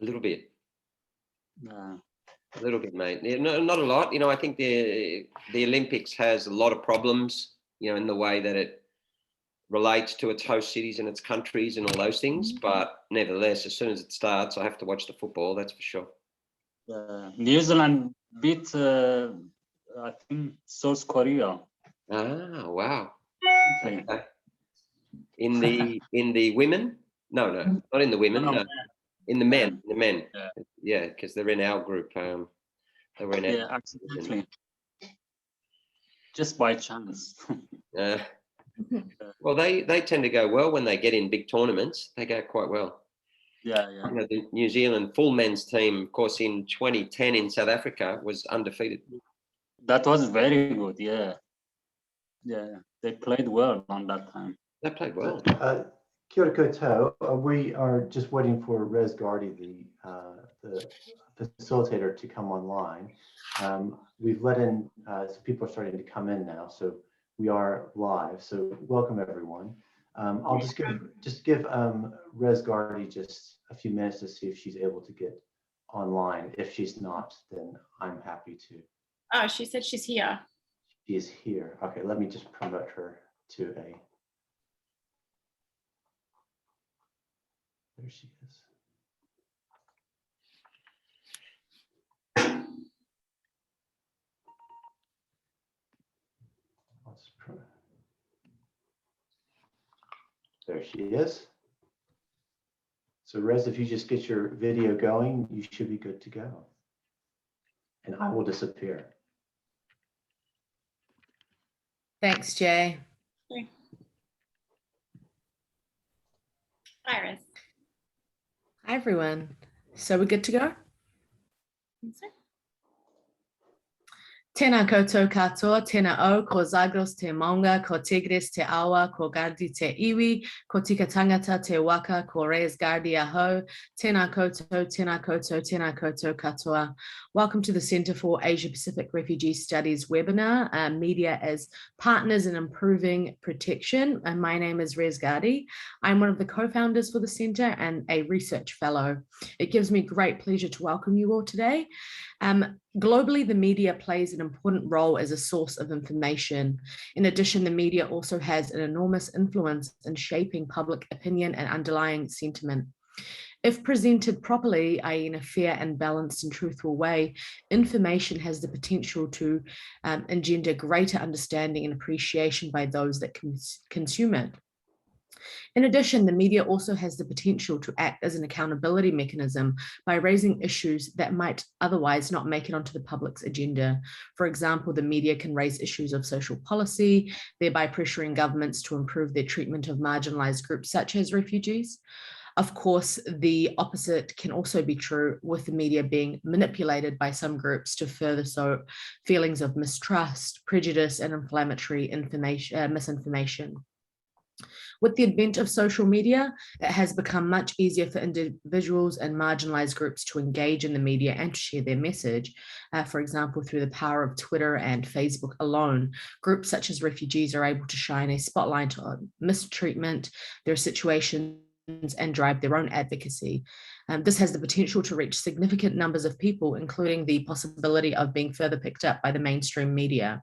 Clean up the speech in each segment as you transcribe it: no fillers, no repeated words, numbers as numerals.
A little bit. No. A little bit, mate. Yeah, no, not a lot. You know, I think the Olympics has a lot of problems, you know, in the way that it relates to its host cities and its countries and all those things. But nevertheless, as soon as it starts, I have to watch the football, that's for sure. New Zealand beat, I think, South Korea. Ah, wow. Okay. Okay. In the women? No, not in the women. No. In the men. In the men. Yeah, because they're in our group. They were in our accidentally. Just by chance. Well, they tend to go well when they get in big tournaments. They go quite well. Yeah. You know, the New Zealand full men's team, of course, in 2010 in South Africa was undefeated. That was very good. Yeah. They played well on that time. They played well. Kia ora koutou. We are just waiting for Rez Gardi, the facilitator, to come online. We've let in, some people are starting to come in now, so we are live. So welcome everyone. I'll just give Rez Gardi just a few minutes to see if she's able to get online. If she's not, then I'm happy to. Oh, she said she's here. She is here. Okay, let me just promote her to a. There she is. There she is. So Rez, if you just get your video going, you should be good to go. And I will disappear. Thanks, Jay. Okay. Iris. Hi, everyone. So we're good to go? Tēnā koutou katoa, tēnā au, ko Zagros te maunga, ko Tigris te awa, ko Gardi te iwi, ko tika tangata te waka, ko Rez Gardi aho, tēnā koutou, tēnā koutou, tēnā koutou katoa. Welcome to the Centre for Asia Pacific Refugee Studies webinar, Media as Partners in Improving Protection. And my name is Rez Gardi. I'm one of the co-founders for the Centre and a research fellow. It gives me great pleasure to welcome you all today. Globally, the media plays an important role as a source of information. In addition, the media also has an enormous influence in shaping public opinion and underlying sentiment. If presented properly, i.e. in a fair and balanced and truthful way, information has the potential to engender greater understanding and appreciation by those that consume it. In addition, the media also has the potential to act as an accountability mechanism by raising issues that might otherwise not make it onto the public's agenda. For example, the media can raise issues of social policy, thereby pressuring governments to improve their treatment of marginalized groups such as refugees. Of course, the opposite can also be true, with the media being manipulated by some groups to further sow feelings of mistrust, prejudice, and inflammatory misinformation. With the advent of social media, it has become much easier for individuals and marginalized groups to engage in the media and to share their message. For example, through the power of Twitter and Facebook alone, groups such as refugees are able to shine a spotlight on mistreatment, their situations, and drive their own advocacy. This has the potential to reach significant numbers of people, including the possibility of being further picked up by the mainstream media.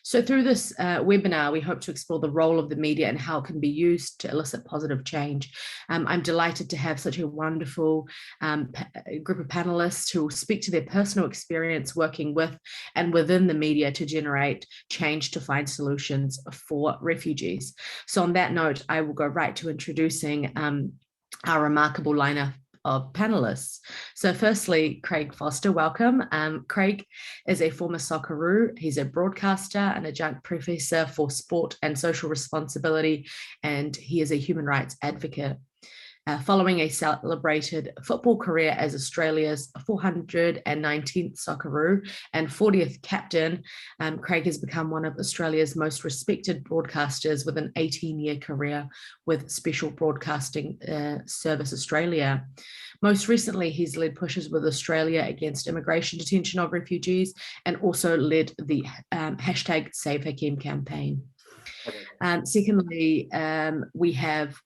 So through this webinar, we hope to explore the role of the media and how it can be used to elicit positive change. I'm delighted to have such a wonderful group of panelists who will speak to their personal experience working with and within the media to generate change to find solutions for refugees. So on that note, I will go right to introducing our remarkable lineup of panelists. So firstly, Craig Foster, welcome. Craig is a former Socceroo. He's a broadcaster, an adjunct professor for sport and social responsibility, and he is a human rights advocate. Following a celebrated football career as Australia's 419th Socceroo and 40th captain, Craig has become one of Australia's most respected broadcasters with an 18-year career with Special Broadcasting Service Australia. Most recently, he's led pushes with Australia against immigration detention of refugees and also led the hashtag Save Hakeem campaign. Secondly, we have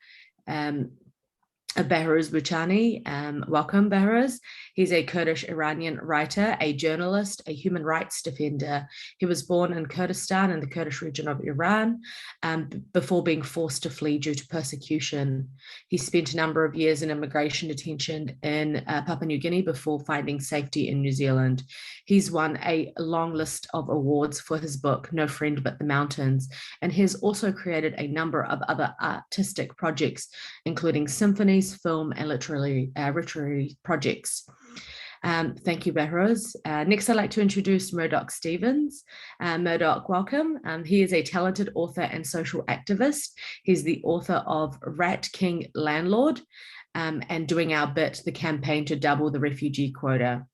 Behrouz Boochani. Welcome, Behrouz. He's a Kurdish-Iranian writer, a journalist, a human rights defender. He was born in Kurdistan in the Kurdish region of Iran before being forced to flee due to persecution. He spent a number of years in immigration detention in Papua New Guinea before finding safety in New Zealand. He's won a long list of awards for his book, No Friend But the Mountains, and has also created a number of other artistic projects, including symphonies, film, and literary projects. Thank you, Behrouz. Next, I'd like to introduce Murdoch Stevens. Murdoch, welcome. He is a talented author and social activist. He's the author of Rat King Landlord and Doing Our Bit, the campaign to double the refugee quota.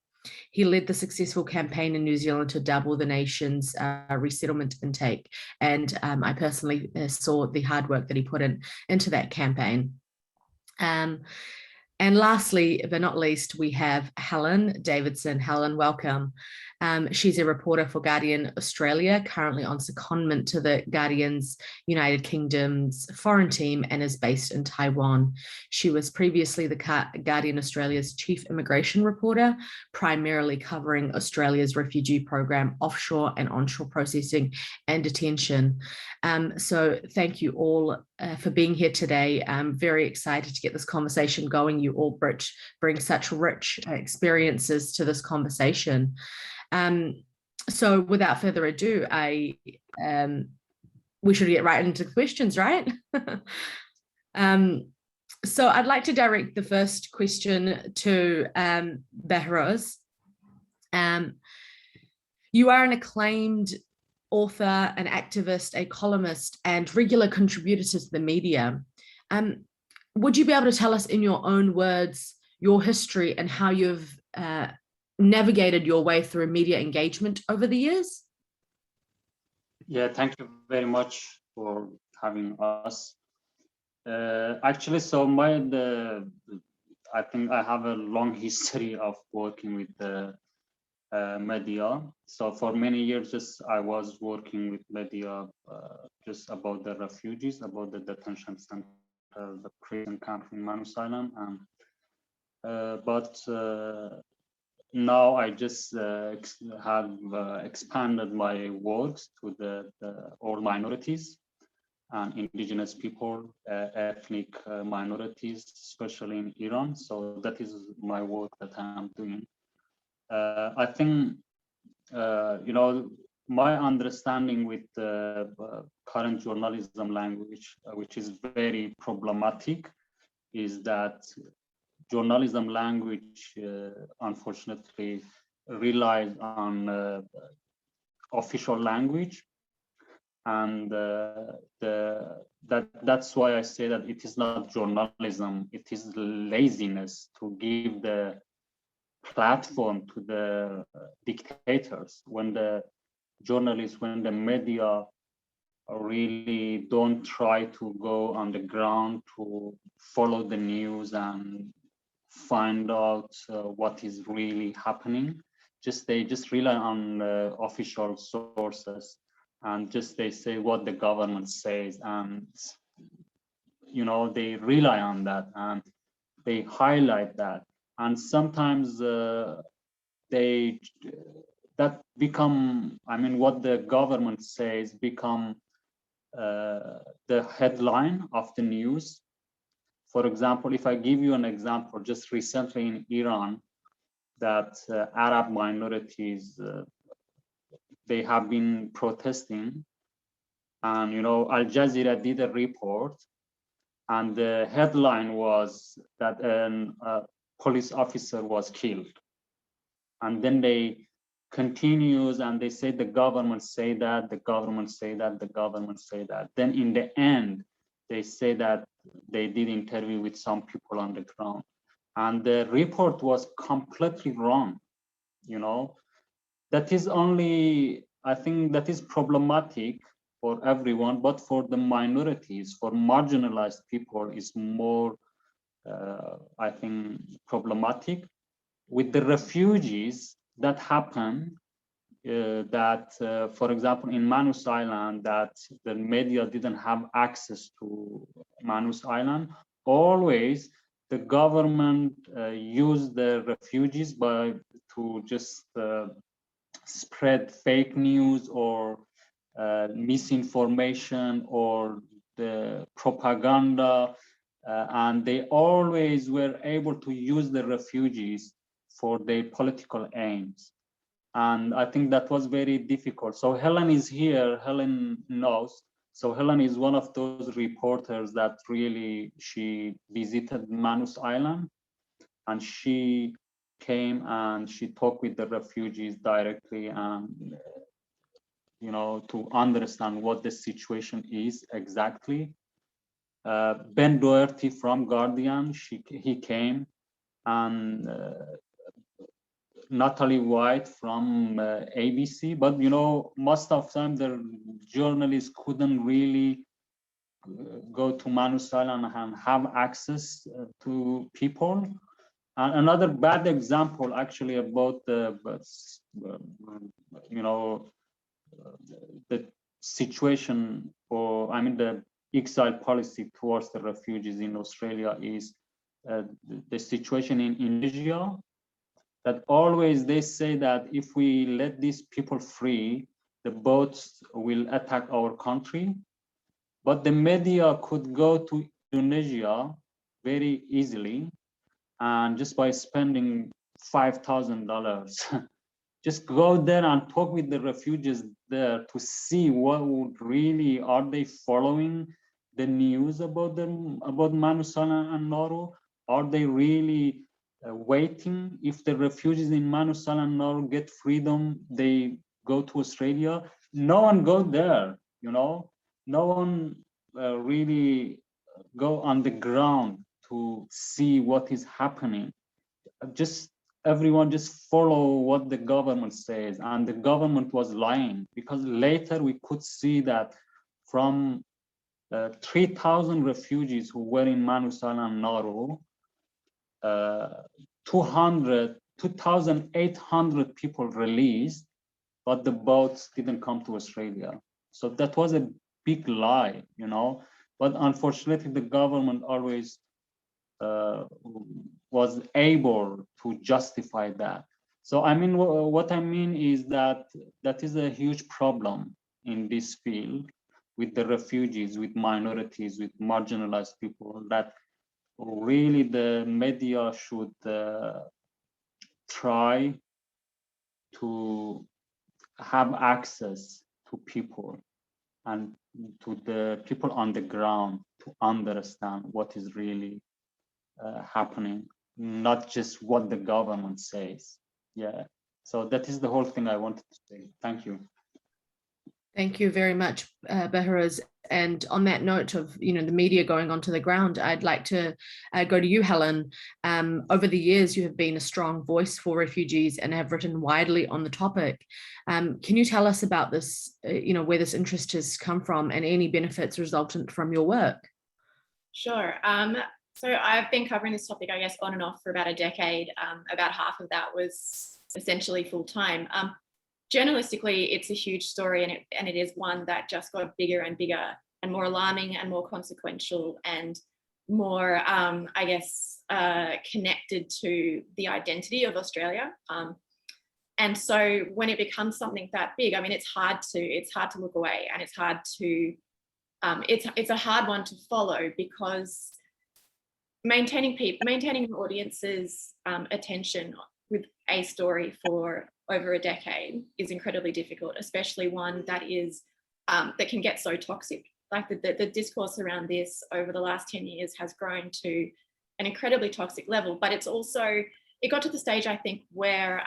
He led the successful campaign in New Zealand to double the nation's resettlement intake. And I personally saw the hard work that he put into that campaign. And lastly, but not least, we have Helen Davidson. Helen, welcome. She's a reporter for Guardian Australia, currently on secondment to the Guardian's United Kingdom's foreign team and is based in Taiwan. She was previously the Guardian Australia's chief immigration reporter, primarily covering Australia's refugee program, offshore and onshore processing and detention. So thank you all for being here today. I'm very excited to get this conversation going. You all bring such rich experiences to this conversation. So without further ado, we should get right into questions, right? So I'd like to direct the first question to Behrouz. You are an acclaimed author, an activist, a columnist, and regular contributor to the media. Would you be able to tell us in your own words your history and how you've navigated your way through media engagement over the years? Yeah, thank you very much for having us. Actually, so I think I have a long history of working with the media. So for many years, I was working with media just about the refugees, about the detention center, the prison camp in Manus Island, but now I just have expanded my works to all minorities and indigenous people, ethnic minorities, especially in Iran. So that is my work that I'm doing. I think, my understanding with the current journalism language, which is very problematic, is that journalism language, unfortunately, relies on official language, and that's why I say that it is not journalism; it is laziness to give the platform to the dictators. When the journalists, when the media really don't try to go on the ground to follow the news and find out what is really happening, they just rely on official sources, and they say what the government says, and they rely on that and they highlight that, and sometimes that become, what the government says become the headline of the news. For example, if I give you an example, just recently in Iran, that Arab minorities, they have been protesting, and Al Jazeera did a report, and the headline was that a police officer was killed. And then they continues and they say the government say that, the government say that, the government say that. Then in the end, they say that they did interview with some people on the ground, and the report was completely wrong. That is only, I think that is problematic for everyone, but for the minorities, for marginalized people, is more, I think, problematic. With the refugees, that happened, for example, in Manus Island, that the media didn't have access to Manus Island. Always the government used the refugees to just spread fake news or misinformation or the propaganda, and they always were able to use the refugees for their political aims. And I think that was very difficult. So Helen is here, Helen knows. So Helen is one of those reporters that really, she visited Manus Island, and she came and she talked with the refugees directly, and to understand what the situation is exactly. Ben Doherty from Guardian, he came, and Natalie White from ABC, but most of the time the journalists couldn't really go to Manus Island and have access to people. And another bad example actually about the situation, or the exile policy towards the refugees in Australia is the situation in Indonesia, that always they say that if we let these people free, the boats will attack our country. But the media could go to Indonesia very easily, and just by spending $5,000, just go there and talk with the refugees there to see what would really, are they following the news about them, about Manus Island and Nauru? Are they really waiting? If the refugees in Manus Island and Nauru get freedom, they go to Australia? No one go there, no one really go on the ground to see what is happening. Everyone just follow what the government says, and the government was lying, because later we could see that from 3,000 refugees who were in Manus Island and Nauru, 2,800 people released, but the boats didn't come to Australia. So that was a big lie, but unfortunately the government always was able to justify that. So what I mean is that is a huge problem in this field with the refugees, with minorities, with marginalized people, that really the media should try to have access to people and to the people on the ground to understand what is really happening, not just what the government says. Yeah, so that is the whole thing I wanted to say. Thank you. Thank you very much, Behrouz. And on that note of the media going onto the ground, I'd like to go to you, Helen. Over the years, you have been a strong voice for refugees and have written widely on the topic. Can you tell us about this, where this interest has come from and any benefits resultant from your work? Sure. So I've been covering this topic, I guess, on and off for about a decade. About half of that was essentially full time. Journalistically, it's a huge story, and it is one that just got bigger and bigger and more alarming and more consequential and more, connected to the identity of Australia. And so when it becomes something that big, it's hard to look away, and it's hard to, it's a hard one to follow, because maintaining an audience's attention with a story for over a decade is incredibly difficult, especially one that is that can get so toxic. Like the discourse around this over the last 10 years has grown to an incredibly toxic level, but it got to the stage, I think, where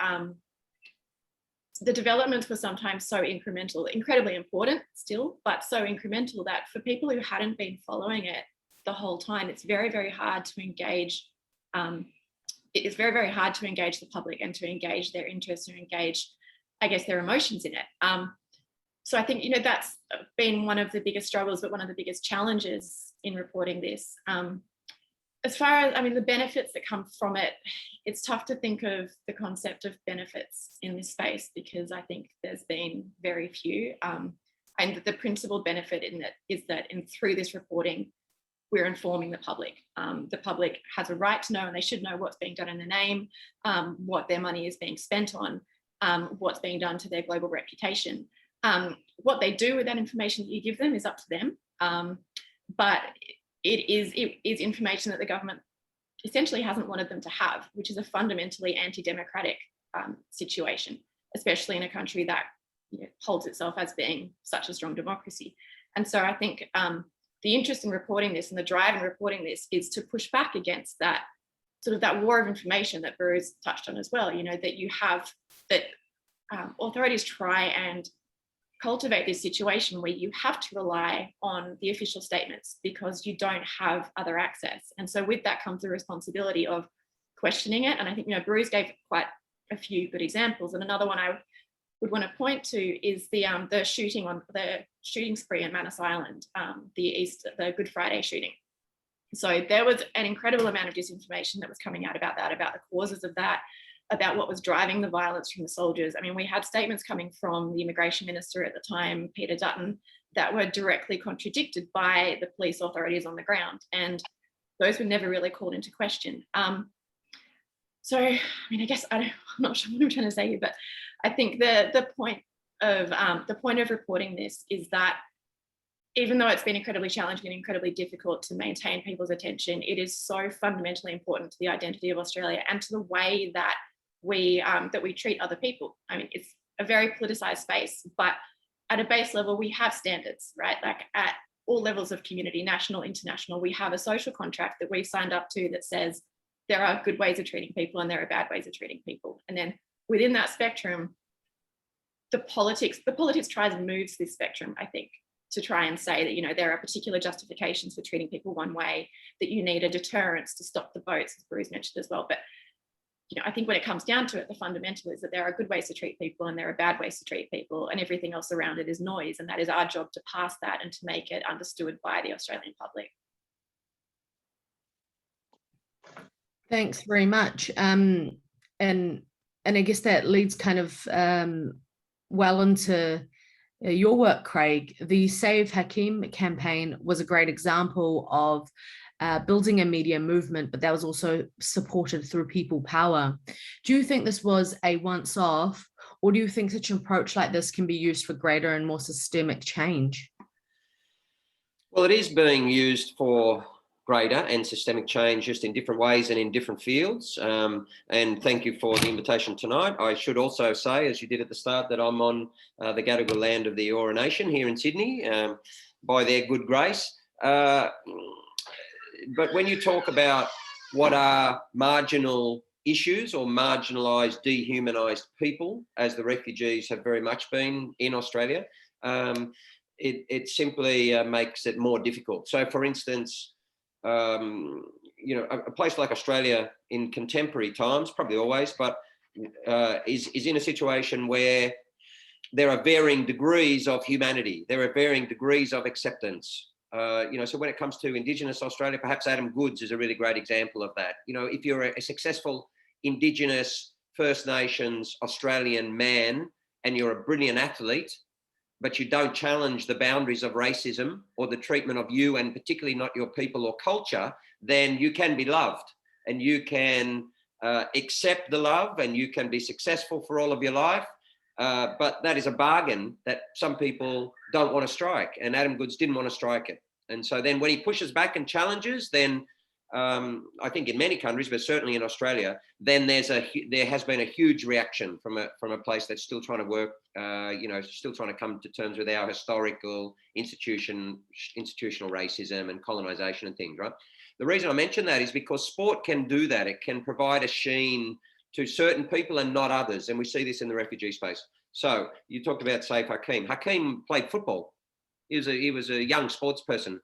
the developments were sometimes so incremental, incredibly important still, but so incremental that for people who hadn't been following it the whole time, it's very, very hard to engage. It is very, very hard to engage the public and to engage their interests and engage, I guess, their emotions in it. So I think, that's been one of the biggest struggles, but one of the biggest challenges in reporting this. As far as, the benefits that come from it, it's tough to think of the concept of benefits in this space, because I think there's been very few. And the principal benefit in it is that through this reporting, we're informing the public. The public has a right to know, and they should know what's being done in their name, what their money is being spent on, what's being done to their global reputation. What they do with that information that you give them is up to them. But it is information that the government essentially hasn't wanted them to have, which is a fundamentally anti-democratic situation, especially in a country that holds itself as being such a strong democracy. And so I think the interest in reporting this and the drive in reporting this is to push back against that sort of that war of information that Behrouz touched on as well, that you have, that authorities try and cultivate this situation where you have to rely on the official statements because you don't have other access. And so with that comes the responsibility of questioning it. And I think, Behrouz gave quite a few good examples. And another one I would want to point to is the shooting spree in Manus Island, the Good Friday shooting. So there was an incredible amount of disinformation that was coming out about that, about the causes of that, about what was driving the violence from the soldiers. I mean, we had statements coming from the immigration minister at the time, Peter Dutton, that were directly contradicted by the police authorities on the ground. And those were never really called into question. So, I mean, I guess I'm not sure what I'm trying to say here, but I think the point of reporting this is that even though it's been incredibly challenging and incredibly difficult to maintain people's attention, it is so fundamentally important to the identity of Australia and to the way that we treat other people. I mean, it's a very politicized space, but at a base level, we have standards, right? Like at all levels of community, national, international, we have a social contract that we've signed up to that says there are good ways of treating people and there are bad ways of treating people. And then within that spectrum, the politics tries and moves this spectrum, I think, to try and say that, there are particular justifications for treating people one way, that you need a deterrence to stop the boats, as Behrouz mentioned as well. But, I think when it comes down to it, the fundamental is that there are good ways to treat people and there are bad ways to treat people, and everything else around it is noise. And that is our job to pass that and to make it understood by the Australian public. Thanks very much. And I guess that leads kind of well into your work, Craig. The Save Hakeem campaign was a great example of building a media movement, but that was also supported through people power. Do you think this was a once-off, or do you think such an approach like this can be used for greater and more systemic change? Well, it is being used for greater and systemic change, just in different ways and in different fields. And thank you for the invitation tonight. I should also say, as you did at the start, that I'm on the Gadigal land of the Eora Nation here in Sydney, by their good grace. But when you talk about what are marginal issues or marginalised, dehumanised people, as the refugees have very much been in Australia, it simply makes it more difficult. So, for instance, a place like Australia in contemporary times, probably always, but is in a situation where there are varying degrees of humanity. There are varying degrees of acceptance. So when it comes to Indigenous Australia, perhaps Adam Goodes is a really great example of that. If you're a successful Indigenous First Nations Australian man and you're a brilliant athlete, but you don't challenge the boundaries of racism or the treatment of you, and particularly not your people or culture, then you can be loved and you can accept the love and you can be successful for all of your life. But that is a bargain that some people don't want to strike, and Adam Goodes didn't want to strike it. And so then when he pushes back and challenges, then I think in many countries, but certainly in Australia, then there has been a huge reaction from a place that's still trying to work, still trying to come to terms with our historical institutional racism and colonisation and things, right? The reason I mention that is because sport can do that. It can provide a sheen to certain people and not others. And we see this in the refugee space. So you talked about Save Hakeem. Hakeem played football. He was a young sports person,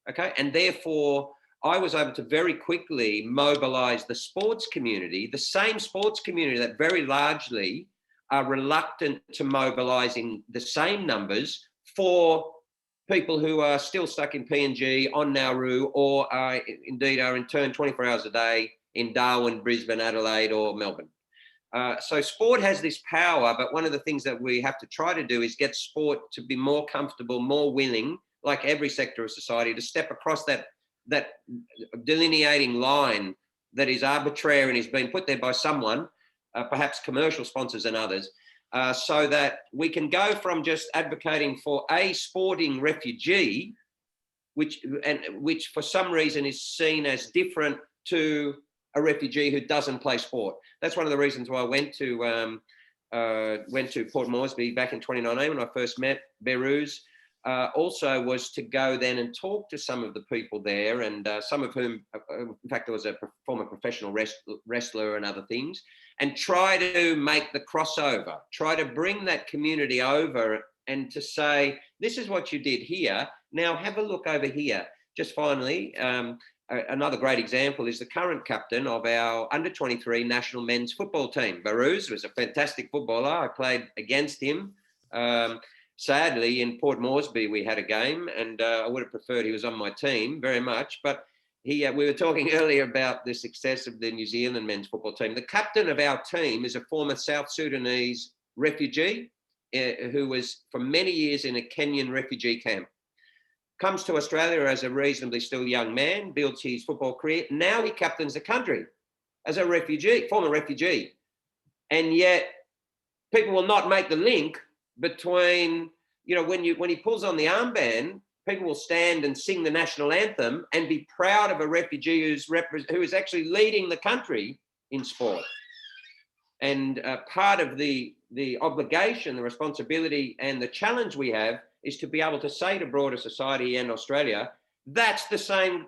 okay? And therefore, I was able to very quickly mobilise the sports community, the same sports community that very largely are reluctant to mobilise in the same numbers for people who are still stuck in PNG, on Nauru, or indeed are interned 24 hours a day in Darwin, Brisbane, Adelaide, or Melbourne. So sport has this power, but one of the things that we have to try to do is get sport to be more comfortable, more willing, like every sector of society, to step across that that delineating line that is arbitrary and is being put there by someone, perhaps commercial sponsors and others, so that we can go from just advocating for a sporting refugee, which for some reason is seen as different to a refugee who doesn't play sport. That's one of the reasons why I went to Port Moresby back in 2019 when I first met Behrouz. Also was to go then and talk to some of the people there, and some of whom, in fact, there was a former professional wrestler and other things, and try to make the crossover, try to bring that community over and to say, this is what you did here, now have a look over here. Just finally, another great example is the current captain of our under-23 national men's football team. Behrouz was a fantastic footballer. I played against him. Sadly, in Port Moresby, we had a game, and I would have preferred he was on my team very much. But we were talking earlier about the success of the New Zealand men's football team. The captain of our team is a former South Sudanese refugee who was for many years in a Kenyan refugee camp. Comes to Australia as a reasonably still young man, builds his football career. Now he captains the country as a refugee, former refugee. And yet people will not make the link between, when he pulls on the armband, people will stand and sing the national anthem and be proud of a refugee who is actually leading the country in sport. And part of the obligation, the responsibility, and the challenge we have is to be able to say to broader society and Australia, that's the same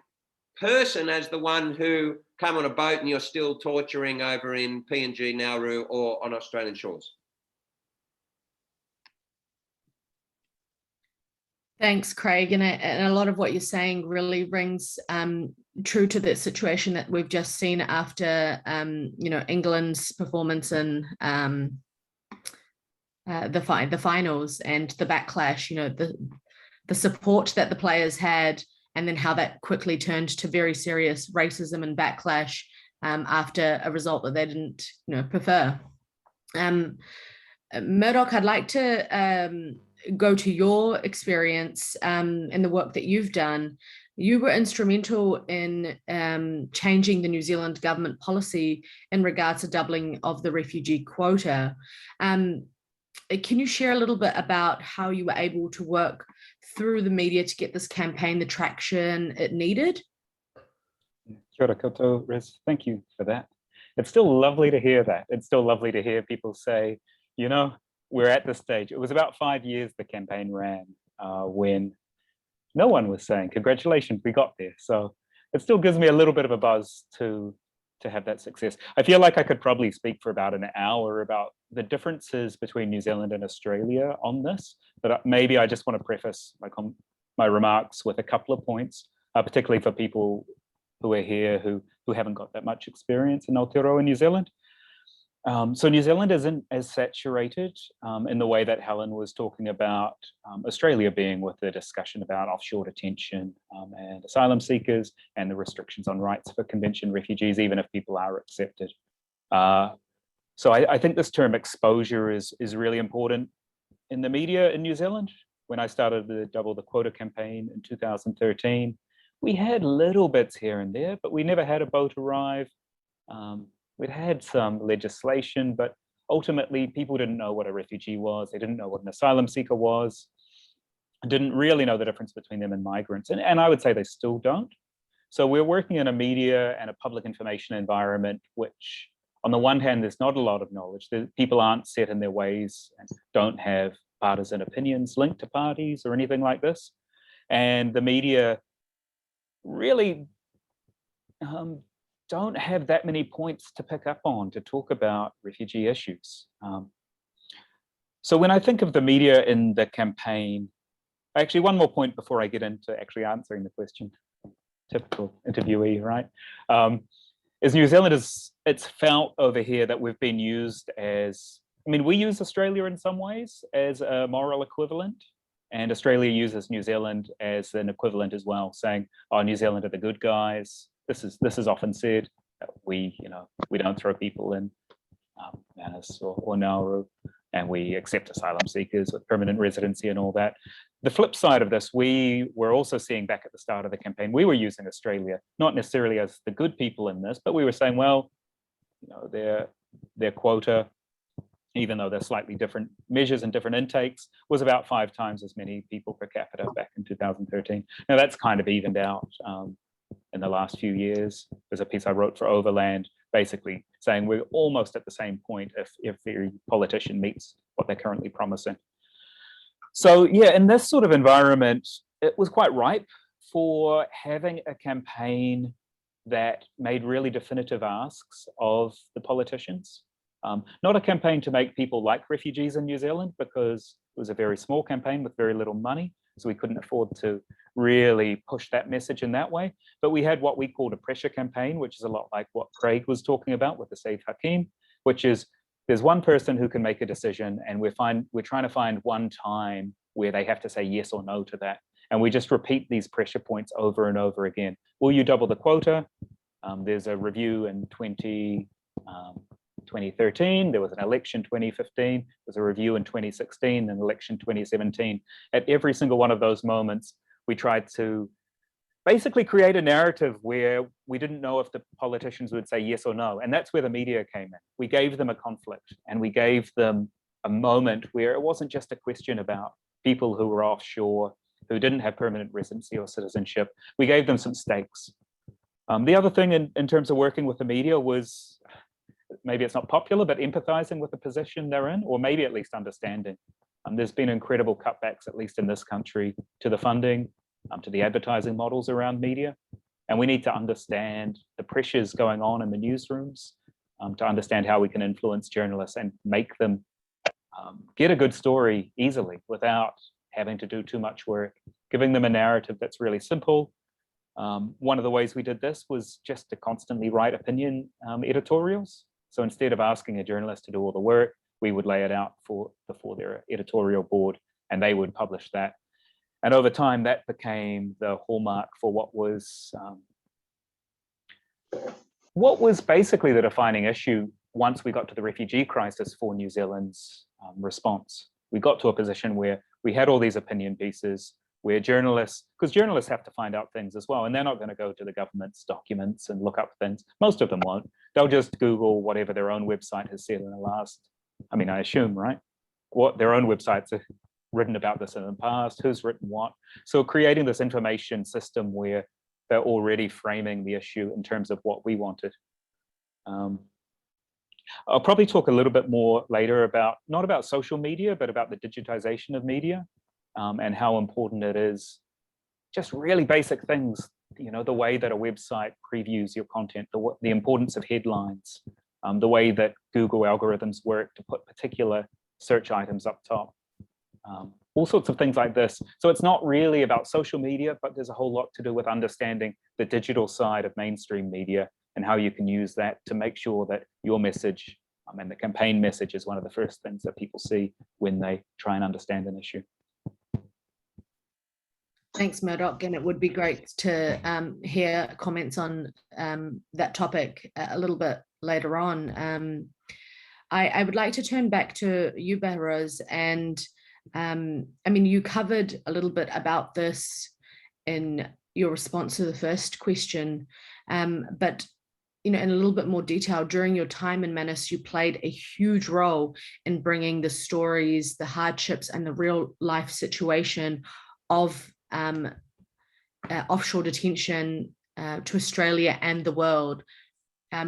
person as the one who came on a boat and you're still torturing over in PNG, Nauru, or on Australian shores. Thanks, Craig. And a lot of what you're saying really rings true to the situation that we've just seen after, England's performance in the finals and the backlash, the support that the players had, and then how that quickly turned to very serious racism and backlash after a result that they didn't, prefer. Murdoch, I'd like to go to your experience in the work that you've done. You were instrumental in changing the New Zealand government policy in regards to doubling of the refugee quota. Can you share a little bit about how you were able to work through the media to get this campaign the traction it needed? Kia ora koutou, Riz. Thank you for that. It's still lovely to hear that. It's still lovely to hear people say, we're at this stage. It was about 5 years the campaign ran when no one was saying, congratulations, we got there. So it still gives me a little bit of a buzz to have that success. I feel like I could probably speak for about an hour about the differences between New Zealand and Australia on this, but maybe I just want to preface my remarks with a couple of points, particularly for people who are here who haven't got that much experience in Aotearoa in New Zealand. So New Zealand isn't as saturated in the way that Helen was talking about Australia being, with the discussion about offshore detention and asylum seekers and the restrictions on rights for convention refugees, even if people are accepted. So I think this term exposure is really important in the media in New Zealand. When I started the Double the Quota campaign in 2013, we had little bits here and there, but we never had a boat arrive. We'd had some legislation, but ultimately people didn't know what a refugee was. They didn't know what an asylum seeker was, didn't really know the difference between them and migrants. And I would say they still don't. So we're working in a media and a public information environment, which on the one hand, there's not a lot of knowledge. People aren't set in their ways and don't have partisan opinions linked to parties or anything like this. And the media really don't have that many points to pick up on to talk about refugee issues. So when I think of the media in the campaign, actually one more point before I get into actually answering the question, typical interviewee, right? Is New Zealand it's felt over here that we've been used as, we use Australia in some ways as a moral equivalent, and Australia uses New Zealand as an equivalent as well, saying, oh, New Zealand are the good guys. This is often said. We don't throw people in Manus or Nauru. and we accept asylum seekers with permanent residency and all that. The flip side of this, we were also seeing back at the start of the campaign, we were using Australia, not necessarily as the good people in this, but we were saying, well, you know, their quota, even though they're slightly different measures and different intakes, was about 5 times as many people per capita back in 2013. Now that's kind of evened out in the last few years. There's a piece I wrote for Overland, basically saying we're almost at the same point if the politician meets what they're currently promising. So yeah, in this sort of environment, it was quite ripe for having a campaign that made really definitive asks of the politicians. Not a campaign to make people like refugees in New Zealand, because it was a very small campaign with very little money, so we couldn't afford to really push that message in that way. But we had what we called a pressure campaign, which is a lot like what Craig was talking about with the Save Hakeem, which is there's one person who can make a decision, and we're trying to find one time where they have to say yes or no to that. And we just repeat these pressure points over and over again. Will you double the quota? There's a review in 2013, there was an election 2015, there was a review in 2016, an election 2017. At every single one of those moments, we tried to basically create a narrative where we didn't know if the politicians would say yes or no. And that's where the media came in. We gave them a conflict, and we gave them a moment where it wasn't just a question about people who were offshore, who didn't have permanent residency or citizenship. We gave them some stakes. The other thing in terms of working with the media was, maybe it's not popular, but empathizing with the position they're in, or maybe at least understanding. There's been incredible cutbacks, at least in this country, to the funding, to the advertising models around media. And we need to understand the pressures going on in the newsrooms, to understand how we can influence journalists and make them get a good story easily without having to do too much work, giving them a narrative that's really simple. One of the ways we did this was just to constantly write opinion editorials. So instead of asking a journalist to do all the work, we would lay it out before their editorial board, and they would publish that. And over time, that became the hallmark for what was basically the defining issue once we got to the refugee crisis for New Zealand's response. We got to a position where we had all these opinion pieces, where journalists, because journalists have to find out things as well, and they're not going to go to the government's documents and look up things. Most of them won't. They'll just Google whatever their own website has said in the last, I assume, right? What their own websites have written about this in the past, who's written what. So creating this information system where they're already framing the issue in terms of what we wanted. I'll probably talk a little bit more later about, not about social media, but about the digitization of media. And how important it is, just really basic things, you know, the way that a website previews your content, the importance of headlines, the way that Google algorithms work to put particular search items up top, all sorts of things like this. So it's not really about social media, but there's a whole lot to do with understanding the digital side of mainstream media and how you can use that to make sure that your message and the campaign message is one of the first things that people see when they try and understand an issue. Thanks, Murdoch, and it would be great to hear comments on that topic a little bit later on. I would like to turn back to you, Behrouz, and you covered a little bit about this in your response to the first question, but in a little bit more detail, during your time in Manus, you played a huge role in bringing the stories, the hardships, and the real life situation of offshore detention to Australia and the world,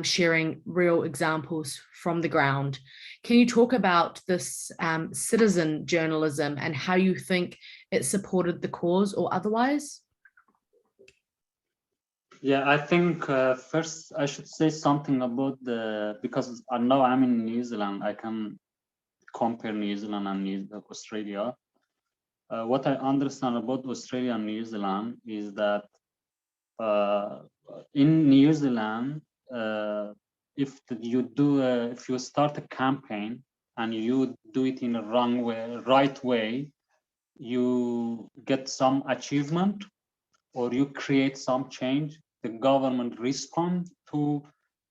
sharing real examples from the ground. Can you talk about this citizen journalism and how you think it supported the cause or otherwise? Yeah, I think first I should say something about because I know I'm in New Zealand, I can compare New Zealand and Australia. What I understand about Australia and New Zealand is that in New Zealand, if you start a campaign and you do it in a right way, you get some achievement or you create some change. The government responds to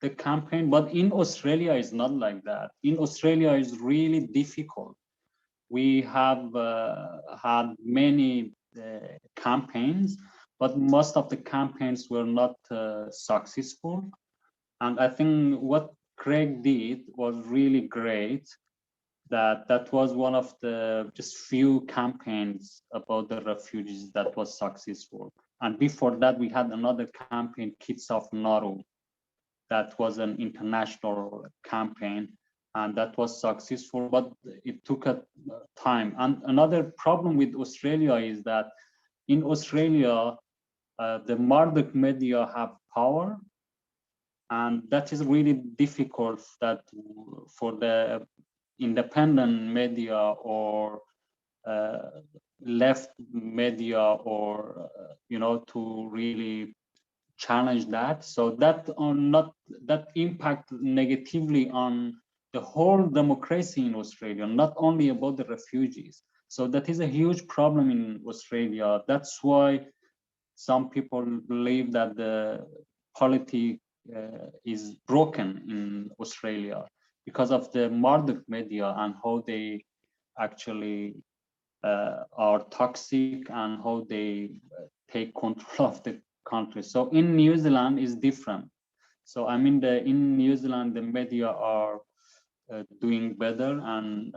the campaign, but in Australia it's not like that. In Australia it's really difficult. We have had many campaigns, but most of the campaigns were not successful. And I think what Craig did was really great. That was one of the just few campaigns about the refugees that was successful. And before that, we had another campaign, Kids of Nauru, that was an international campaign, and that was successful, but it took a time. And another problem with Australia is that in Australia, the Murdoch media have power, and that is really difficult that for the independent media or left media or to really challenge that. So that impact negatively on the whole democracy in Australia, not only about the refugees. So that is a huge problem in Australia. That's why some people believe that the politics is broken in Australia because of the Murdoch media and how they actually are toxic and how they take control of the country. So in New Zealand is different. So I mean, in New Zealand, the media are doing better, and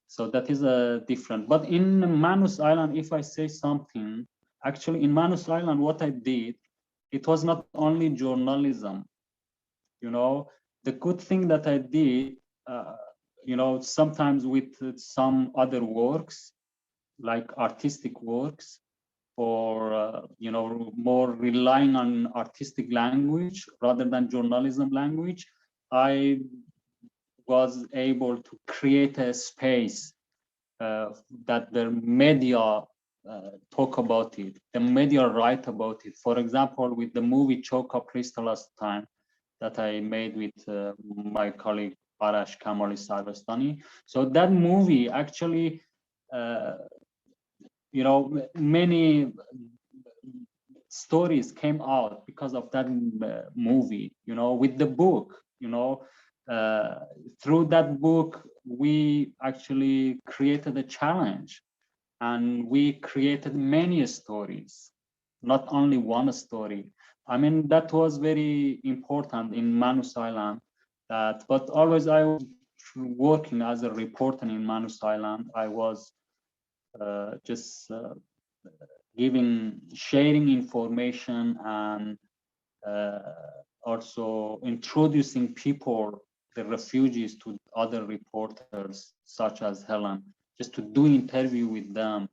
so that is different. But in Manus Island, if I say something, actually in Manus Island, what I did, it was not only journalism. The good thing that I did, sometimes with some other works, like artistic works, or more relying on artistic language rather than journalism language, I was able to create a space that the media talk about it, the media write about it. For example, with the movie Choka Crystal last time that I made with my colleague Arash Kamali Sarvastani. So that movie actually, many stories came out because of that movie, with the book, through that book, we actually created a challenge, and we created many stories, not only one story. I mean, that was very important in Manus Island. But always I was working as a reporter in Manus Island. I was just sharing information and also introducing people, the refugees, to other reporters such as Helen, just to do interview with them,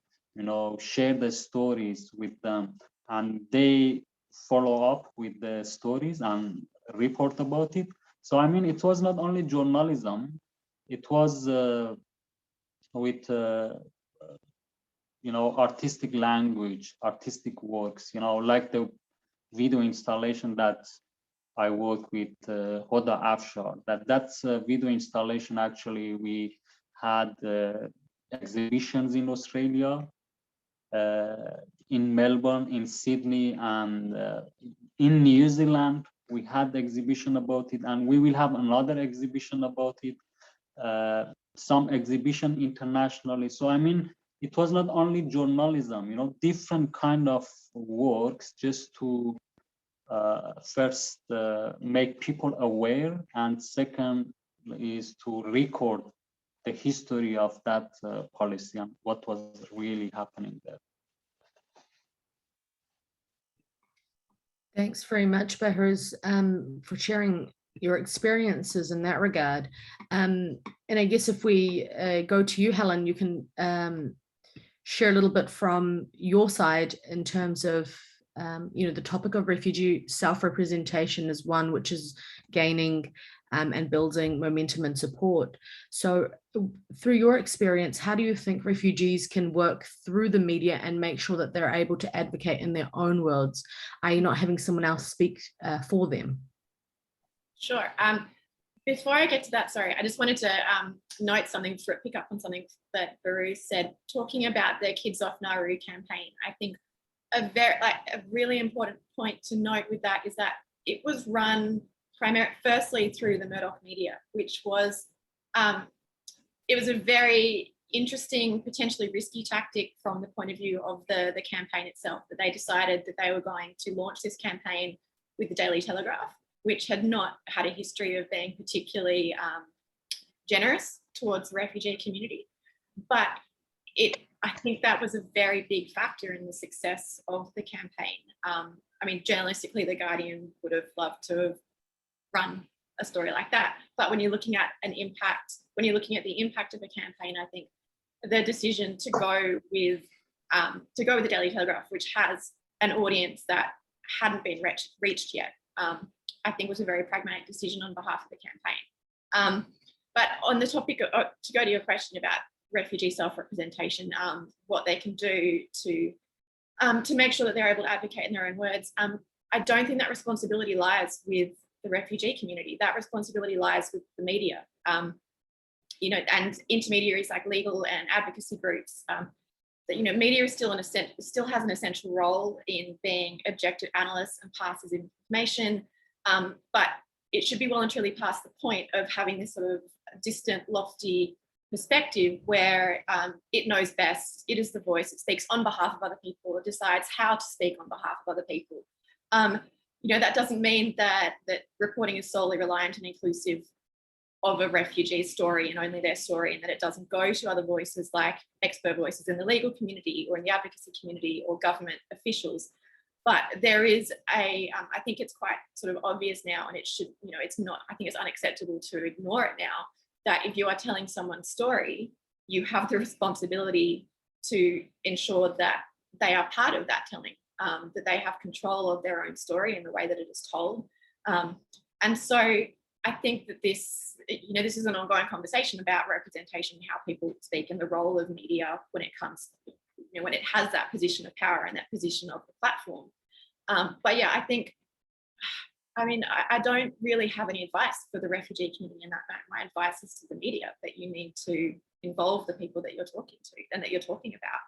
share the stories with them, and they follow up with the stories and report about it. So I mean, it was not only journalism, it was with artistic language, artistic works, like the video installation that I work with Hoda Afshar. That's a video installation. Actually, we had exhibitions in Australia, in Melbourne, in Sydney, and in New Zealand. We had the exhibition about it, and we will have another exhibition about it. Some exhibition internationally. So I mean, it was not only journalism, different kind of works, just to first make people aware, and second is to record the history of that policy and what was really happening there. Thanks very much, Behrouz, for sharing your experiences in that regard. And I guess if we go to you, Helen, you can share a little bit from your side in terms of the topic of refugee self-representation is one which is gaining and building momentum and support. So through your experience, how do you think refugees can work through the media and make sure that they're able to advocate in their own words, i.e. not having someone else speak for them? Sure. Before I get to that, sorry, I just wanted to note something, pick up on something that Behrouz said, talking about the Kids Off Nauru campaign. I think a really important point to note with that is that it was run firstly through the Murdoch media, which was, it was a very interesting, potentially risky tactic from the point of view of the campaign itself, that they decided that they were going to launch this campaign with the Daily Telegraph, which had not had a history of being particularly generous towards the refugee community. But I think that was a very big factor in the success of the campaign. I mean, journalistically, The Guardian would have loved to have run a story like that. But when you're looking at the impact of a campaign, I think the decision to go with the Daily Telegraph, which has an audience that hadn't been reached yet, I think was a very pragmatic decision on behalf of the campaign. But on the topic of, to go to your question about refugee self-representation, what they can do to make sure that they're able to advocate in their own words, I don't think that responsibility lies with the refugee community. That responsibility lies with the media, you know, and intermediaries like legal and advocacy groups. That, you know, media is still has an essential role in being objective analysts and passers of information, but it should be well and truly past the point of having this sort of distant, lofty perspective where it knows best, it is the voice, it speaks on behalf of other people, it decides how to speak on behalf of other people. You know, that doesn't mean that reporting is solely reliant and inclusive of a refugee story and only their story, and that it doesn't go to other voices like expert voices in the legal community or in the advocacy community or government officials. But there is I think it's quite sort of obvious now, and it should, you know, it's not, I think it's unacceptable to ignore it now, that if you are telling someone's story, you have the responsibility to ensure that they are part of that telling, that they have control of their own story and the way that it is told. And so I think that this, you know, this is an ongoing conversation about representation, how people speak, and the role of media when it comes, you know, when it has that position of power and that position of the platform. But yeah, I think, I mean, I don't really have any advice for the refugee community in that. My advice is to the media, that you need to involve the people that you're talking to and that you're talking about.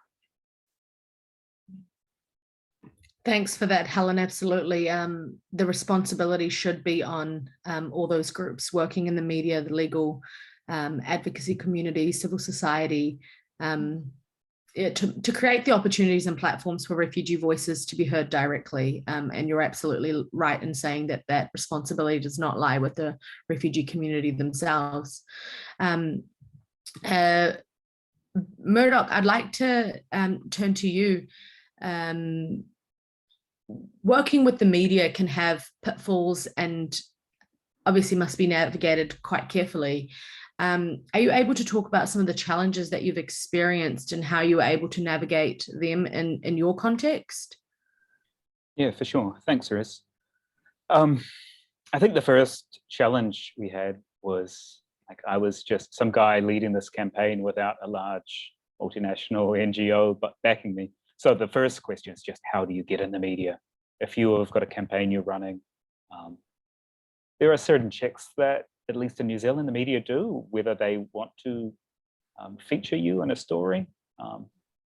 Thanks for that, Helen. Absolutely. The responsibility should be on all those groups working in the media, the legal, advocacy community, civil society, to create the opportunities and platforms for refugee voices to be heard directly. And you're absolutely right in saying that that responsibility does not lie with the refugee community themselves. Murdoch, I'd like to turn to you. Working with the media can have pitfalls and obviously must be navigated quite carefully. Are you able to talk about some of the challenges that you've experienced and how you were able to navigate them in your context? Yeah, for sure. Thanks, Riz. I think the first challenge we had was, like, I was just some guy leading this campaign without a large multinational NGO but backing me. So the first question is just, how do you get in the media? If you have got a campaign you're running, there are certain checks that, at least in New Zealand, the media do, whether they want to feature you in a story.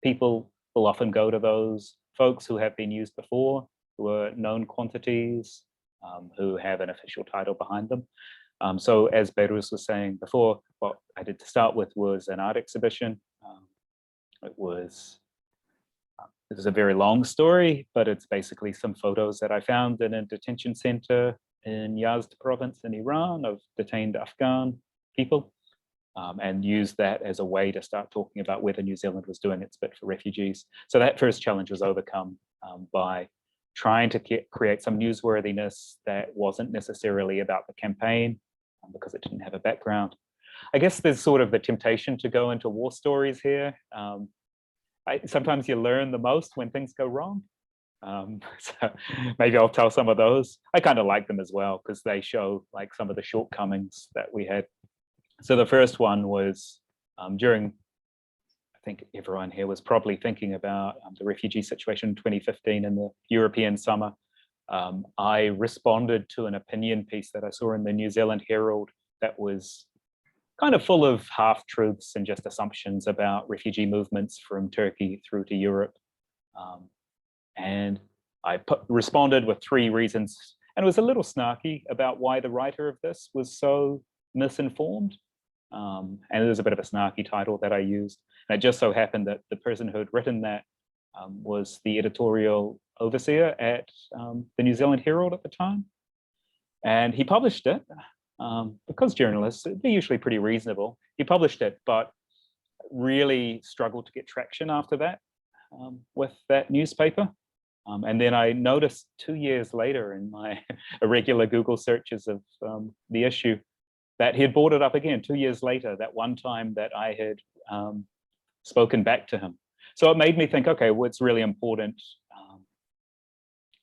People will often go to those folks who have been used before, who are known quantities, who have an official title behind them. So as Behrouz was saying before, what I did to start with was an art exhibition. It was a very long story, but it's basically some photos that I found in a detention center in Yazd province in Iran of detained Afghan people, and used that as a way to start talking about whether New Zealand was doing its bit for refugees. So that first challenge was overcome by trying to create some newsworthiness that wasn't necessarily about the campaign, because it didn't have a background. I guess there's sort of the temptation to go into war stories here. Sometimes you learn the most when things go wrong. So maybe I'll tell some of those. I kind of like them as well, because they show like some of the shortcomings that we had. So the first one was during, I think everyone here was probably thinking about the refugee situation in 2015 in the European summer. I responded to an opinion piece that I saw in the New Zealand Herald that was kind of full of half-truths and just assumptions about refugee movements from Turkey through to Europe. And I responded with 3 reasons And it was a little snarky about why the writer of this was so misinformed. And it was a bit of a snarky title that I used. And it just so happened that the person who had written that was the editorial overseer at the New Zealand Herald at the time. And he published it because journalists, they're usually pretty reasonable. He published it, but really struggled to get traction after that with that newspaper. And then I noticed 2 years later in my irregular Google searches of the issue that he had brought it up again 2 years later, that one time that I had spoken back to him. So it made me think, okay, well, it's really important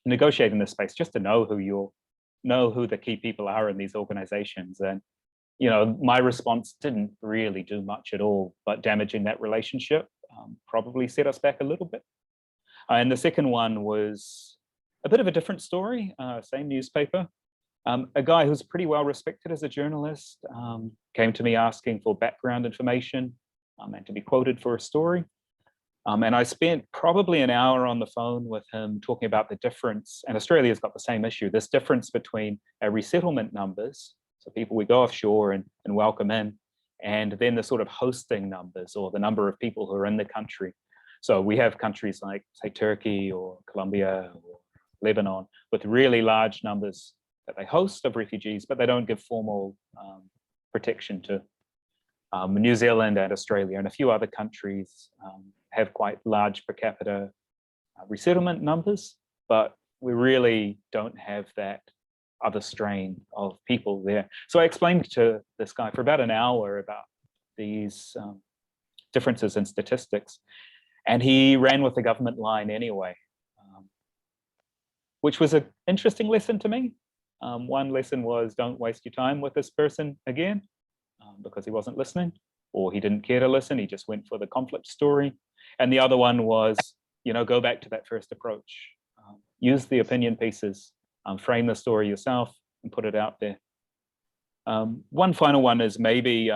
negotiating this space just to know who the key people are in these organizations. And, you know, my response didn't really do much at all, but damaging that relationship probably set us back a little bit. And the second one was a bit of a different story, same newspaper. A guy who's pretty well respected as a journalist came to me asking for background information and to be quoted for a story. And I spent probably an hour on the phone with him talking about the difference, and Australia's got the same issue, this difference between our resettlement numbers, so people we go offshore and welcome in, and then the sort of hosting numbers, or the number of people who are in the country. So we have countries like, say, Turkey or Colombia or Lebanon with really large numbers that they host of refugees, but they don't give formal protection to. New Zealand and Australia and a few other countries have quite large per capita resettlement numbers, but we really don't have that other strain of people there. So I explained to this guy for about an hour about these differences in statistics, and he ran with the government line anyway, which was an interesting lesson to me. One lesson was, don't waste your time with this person again, because he wasn't listening, or he didn't care to listen, he just went for the conflict story. And the other one was, you know, go back to that first approach. Use the opinion pieces, frame the story yourself and put it out there. One final one is maybe,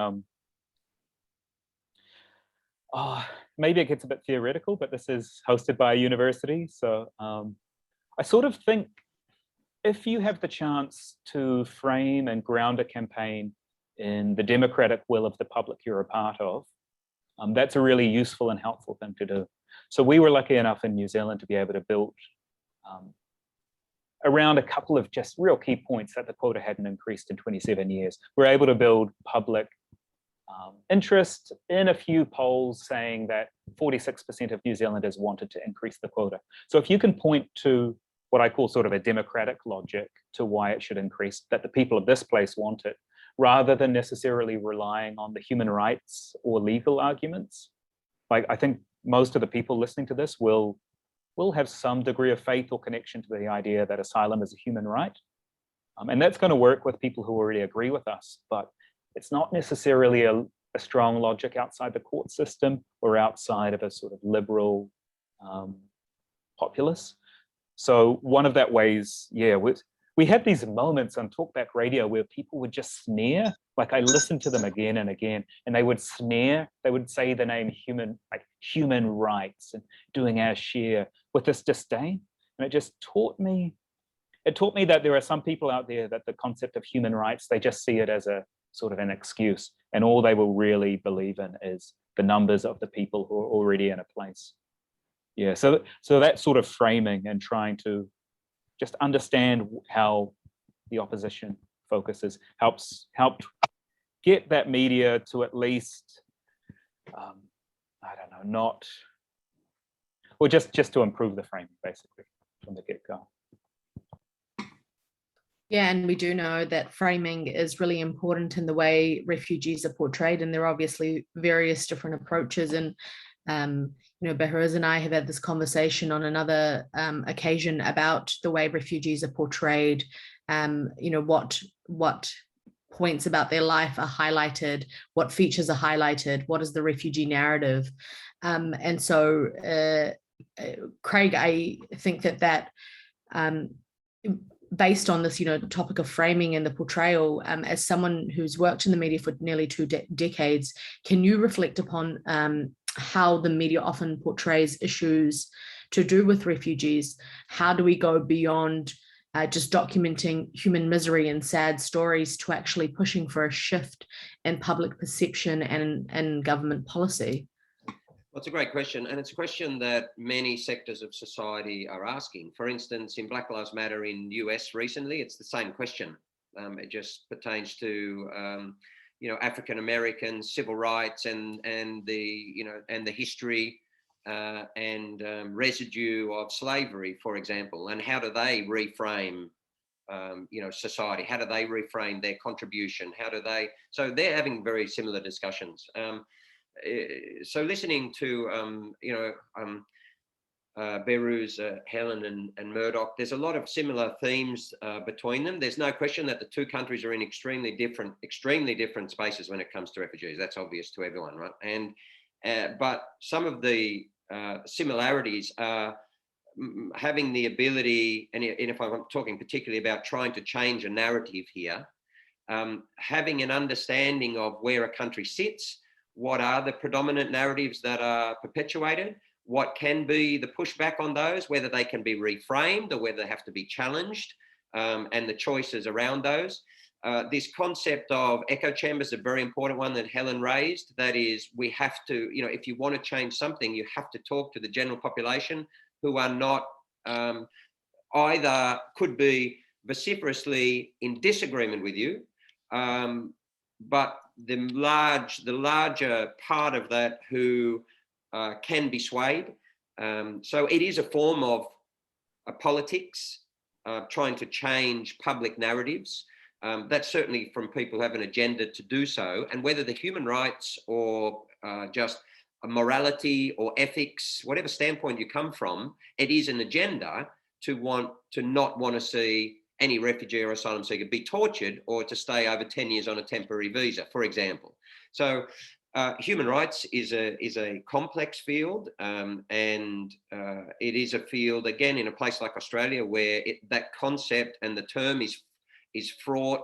maybe it gets a bit theoretical, but this is hosted by a university. So I sort of think if you have the chance to frame and ground a campaign in the democratic will of the public you're a part of, that's a really useful and helpful thing to do. So we were lucky enough in New Zealand to be able to build around a couple of just real key points that the quota hadn't increased in 27 years. We're able to build public interest in a few polls saying that 46% of New Zealanders wanted to increase the quota. So if you can point to what I call sort of a democratic logic to why it should increase, that the people of this place want it, rather than necessarily relying on the human rights or legal arguments. Like, I think most of the people listening to this will have some degree of faith or connection to the idea that asylum is a human right. And that's going to work with people who already agree with us, but it's not necessarily a strong logic outside the court system or outside of a sort of liberal populace. So one of that ways, yeah, we had these moments on Talkback Radio where people would just sneer. Like, I listened to them again and again, and they would sneer. They would say the name human rights and doing our share with this disdain. And it just taught me that there are some people out there that the concept of human rights, they just see it as a sort of an excuse. And all they will really believe in is the numbers of the people who are already in a place. Yeah, so that sort of framing and trying to just understand how the opposition focuses helped get that media to at least, I don't know, just to improve the framing basically from the get-go. Yeah, and we do know that framing is really important in the way refugees are portrayed, and there are obviously various different approaches. And you know, Behrouz and I have had this conversation on another occasion about the way refugees are portrayed. You know, what points about their life are highlighted, what features are highlighted, what is the refugee narrative, and so Craig, I think that based on this, you know, topic of framing and the portrayal, as someone who's worked in the media for nearly two decades, can you reflect upon how the media often portrays issues to do with refugees? How do we go beyond just documenting human misery and sad stories to actually pushing for a shift in public perception and government policy? Well, it's a great question, and it's a question that many sectors of society are asking. For instance, in Black Lives Matter in US recently, it's the same question. It just pertains to African American civil rights and the history and residue of slavery, for example, and how do they reframe society? How do they reframe their contribution? So they're having very similar discussions. So listening to Behrouz, Helen and Murdoch, there's a lot of similar themes between them. There's no question that the two countries are in extremely different spaces when it comes to refugees. That's obvious to everyone, right? And but some of the similarities are having the ability, and if I'm talking particularly about trying to change a narrative here, having an understanding of where a country sits, what are the predominant narratives that are perpetuated, what can be the pushback on those, whether they can be reframed or whether they have to be challenged, and the choices around those. This concept of echo chambers is a very important one that Helen raised. That is, we have to, if you want to change something, you have to talk to the general population who are not either could be vociferously in disagreement with you, but the larger part of that who can be swayed. So it is a form of politics, trying to change public narratives. That's certainly from people who have an agenda to do so. And whether the human rights or just morality or ethics, whatever standpoint you come from, it is an agenda to not want to see any refugee or asylum seeker be tortured or to stay over 10 years on a temporary visa, for example. So human rights is a complex field, and it is a field, again, in a place like Australia where that concept and the term is fraught,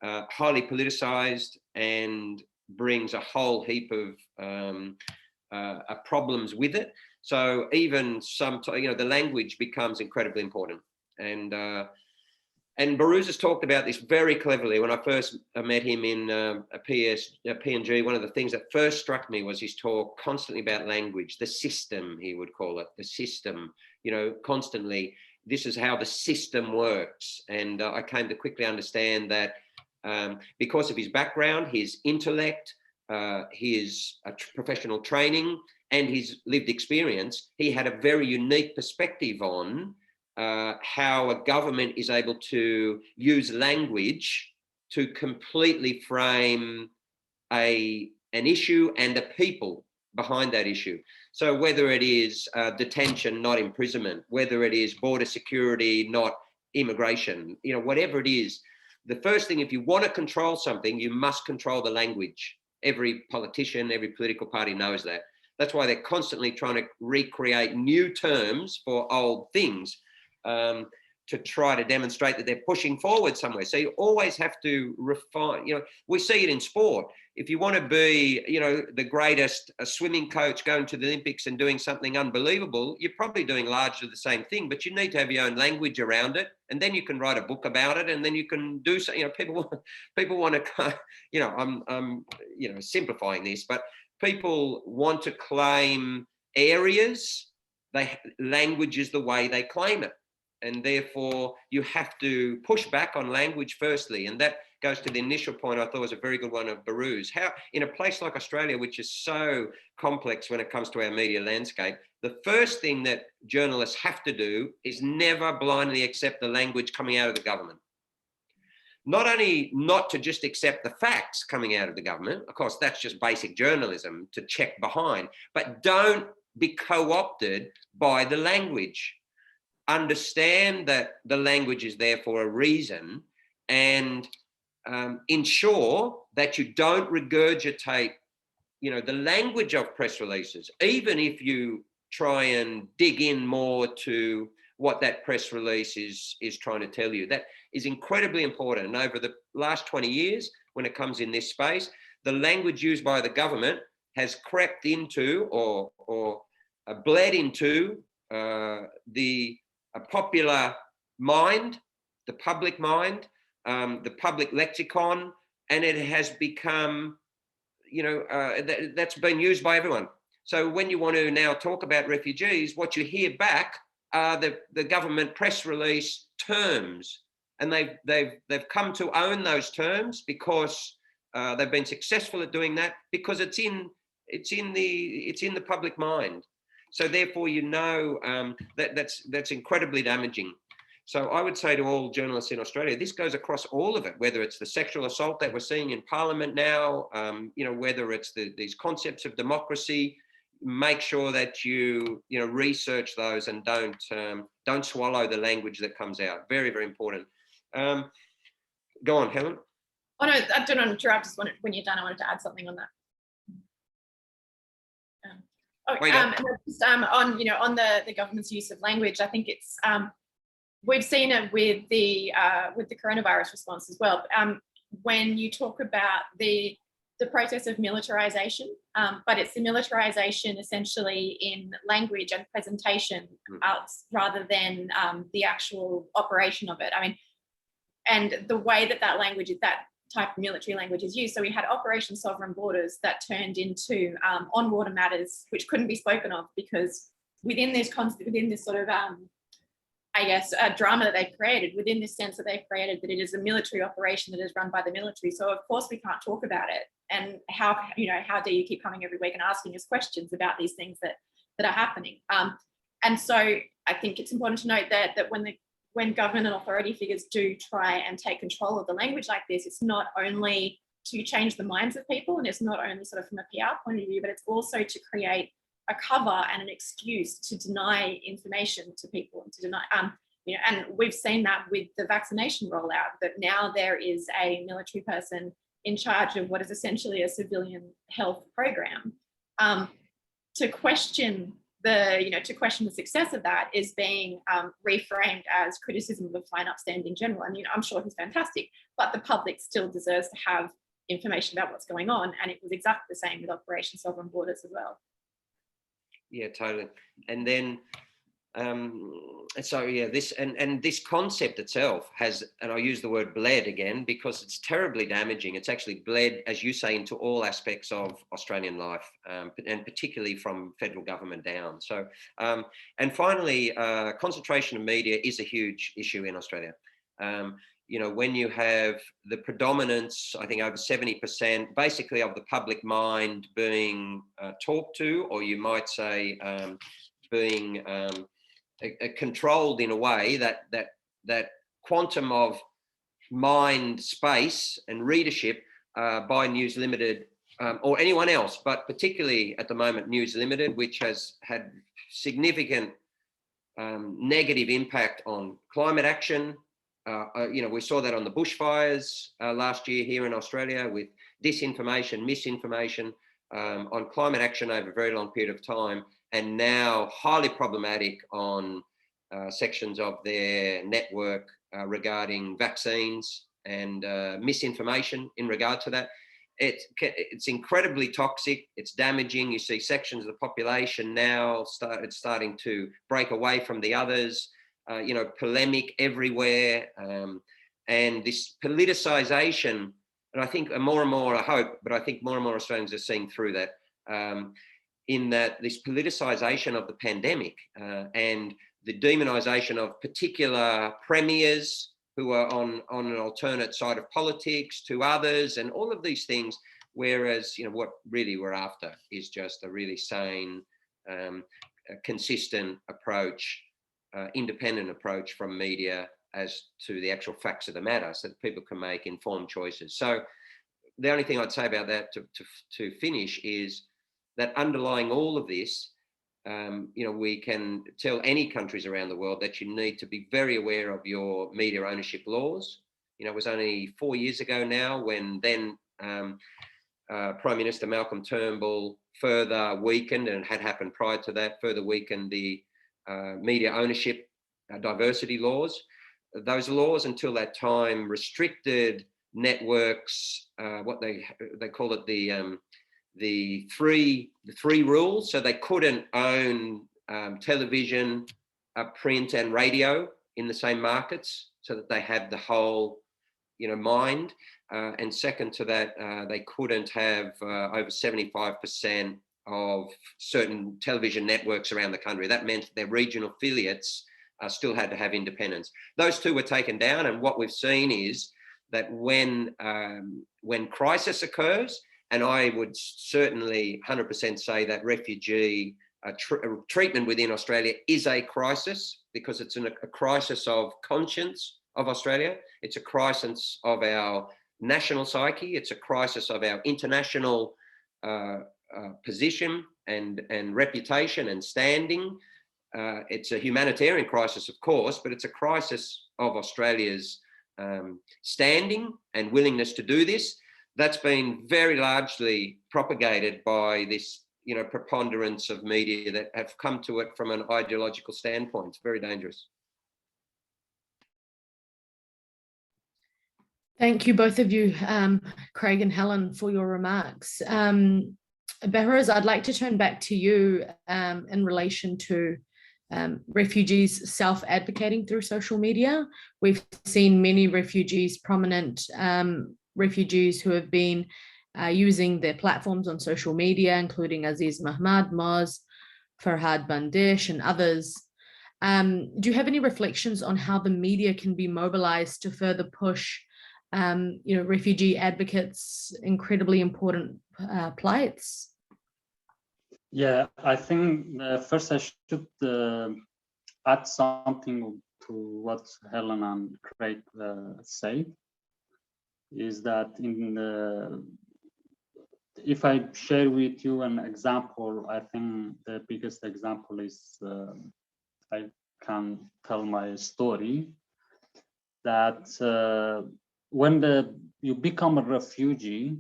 highly politicized, and brings a whole heap of problems with it. So even the language becomes incredibly important. And Behrouz has talked about this very cleverly. When I first met him in PNG, one of the things that first struck me was his talk constantly about language, the system, he would call it, the system, constantly, this is how the system works. And I came to quickly understand that because of his background, his intellect, his professional training, and his lived experience, he had a very unique perspective on how a government is able to use language to completely frame an issue and the people behind that issue. So whether it is detention, not imprisonment, whether it is border security, not immigration, whatever it is, the first thing, if you want to control something, you must control the language. Every politician, every political party knows that. That's why they're constantly trying to recreate new terms for old things, to try to demonstrate that they're pushing forward somewhere. So you always have to refine, we see it in sport. If you want to be, the greatest swimming coach going to the Olympics and doing something unbelievable, you're probably doing largely the same thing, but you need to have your own language around it. And then you can write a book about it, and then you can do so. People want to, I'm simplifying this, but people want to claim areas. Language is the way they claim it. And therefore, you have to push back on language firstly. And that goes to the initial point I thought was a very good one of Behrouz. How, in a place like Australia, which is so complex when it comes to our media landscape, the first thing that journalists have to do is never blindly accept the language coming out of the government. Not only not to just accept the facts coming out of the government, of course, that's just basic journalism to check behind, but don't be co-opted by the language. Understand that the language is there for a reason, and ensure that you don't regurgitate, the language of press releases, even if you try and dig in more to what that press release is trying to tell you. That is incredibly important. And over the last 20 years, when it comes in this space, the language used by the government has crept into or bled into the popular mind the public mind, the public lexicon, and it has become, that's been used by everyone. So when you want to now talk about refugees, what you hear back are the government press release terms, and they've come to own those terms because they've been successful at doing that, because it's in the public mind. So therefore, that's incredibly damaging. So I would say to all journalists in Australia, this goes across all of it, whether it's the sexual assault that we're seeing in Parliament now, whether it's these concepts of democracy. Make sure that you research those and don't swallow the language that comes out. Very, very important. Go on, Helen. Oh no, I don't want to interrupt. Just wanted, when you're done, I wanted to add something on that. Just on the government's use of language, I think it's we've seen it with the coronavirus response as well. When you talk about the process of militarization, but it's the militarization essentially in language and presentation rather than the actual operation of it. I mean, and the way that language is, that type of military language is used. So we had Operation Sovereign Borders that turned into on water matters, which couldn't be spoken of because within this sort of drama that they've created, within this sense that they've created that it is a military operation that is run by the military. So of course we can't talk about it. And how dare you keep coming every week and asking us questions about these things that are happening. And so I think it's important to note that when government and authority figures do try and take control of the language like this, it's not only to change the minds of people, and it's not only sort of from a PR point of view, but it's also to create a cover and an excuse to deny information to people and to deny, and we've seen that with the vaccination rollout, that now there is a military person in charge of what is essentially a civilian health program. To question the success of that is being reframed as criticism of a fine, upstanding general. And I'm sure he's fantastic, but the public still deserves to have information about what's going on. And it was exactly the same with Operation Sovereign Borders as well. Yeah, totally. And then, this concept itself has, and I use the word bled again because it's terribly damaging. It's actually bled, as you say, into all aspects of Australian life, and particularly from federal government down. So, and finally, concentration of media is a huge issue in Australia. When you have the predominance, I think over 70% basically of the public mind being talked to, or you might say being controlled in a way that quantum of mind space and readership by News Limited or anyone else, but particularly at the moment News Limited, which has had significant negative impact on climate action. We saw that on the bushfires last year here in Australia with disinformation, misinformation on climate action over a very long period of time, and now highly problematic on sections of their network regarding vaccines and misinformation in regard to that. It's incredibly toxic. It's damaging. You see sections of the population now starting to break away from the others. Polemic everywhere, and this politicization. And I think more and more, I hope, but I think more and more Australians are seeing through that, in that this politicization of the pandemic and the demonization of particular premiers who are on an alternate side of politics to others, and all of these things, whereas, what really we're after is just a really sane, consistent approach, independent approach from media as to the actual facts of the matter, so that people can make informed choices. So the only thing I'd say about that to finish is that underlying all of this, we can tell any countries around the world that you need to be very aware of your media ownership laws. It was only 4 years ago now when then Prime Minister Malcolm Turnbull further weakened, and it had happened prior to that, further weakened the media ownership diversity laws. Those laws until that time restricted networks, what they call it, the three rules. So they couldn't own television, print and radio. in the same markets so that they have the whole, mind. And second to that, they couldn't have over 75% of certain television networks around the country. That meant their regional affiliates still had to have independence. Those two were taken down, and what we've seen is that when crisis occurs, and I would certainly 100% say that refugee treatment within Australia is a crisis, because it's a crisis of conscience of Australia. It's a crisis of our national psyche. It's a crisis of our international position and reputation and standing. It's a humanitarian crisis, of course, but it's a crisis of Australia's standing and willingness to do this. That's been very largely propagated by this, preponderance of media that have come to it from an ideological standpoint. It's very dangerous. Thank you, both of you, Craig and Helen, for your remarks. Behrouz, I'd like to turn back to you in relation to refugees self-advocating through social media. We've seen many refugees, prominent refugees who have been using their platforms on social media, including Aziz Mahmoud, Moz, Farhad Bandish, and others. Do you have any reflections on how the media can be mobilized to further push refugee advocates' incredibly important plights? Yeah, I think first I should add something to what Helen and Craig say, is that if I share with you an example, I think the biggest example is I can tell my story that when you become a refugee,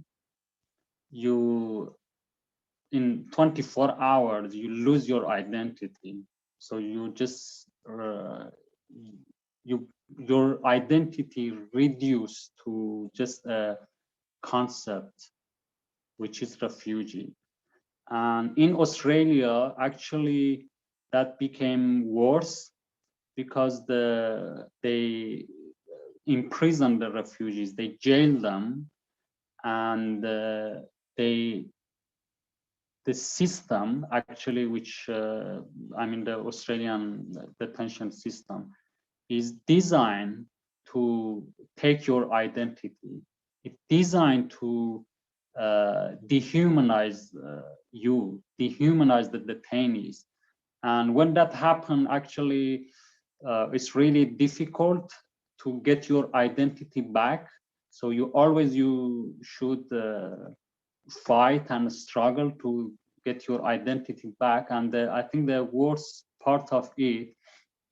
in 24 hours, you lose your identity. So you just, your identity reduced to just a concept, which is refugee. And in Australia, actually, that became worse because they imprisoned the refugees, they jailed them, and the system actually, which the Australian detention system, is designed to take your identity. It's designed to dehumanize you, dehumanize the detainees. And when that happens, actually, it's really difficult to get your identity back. So you should fight and struggle to get your identity back. And I think the worst part of it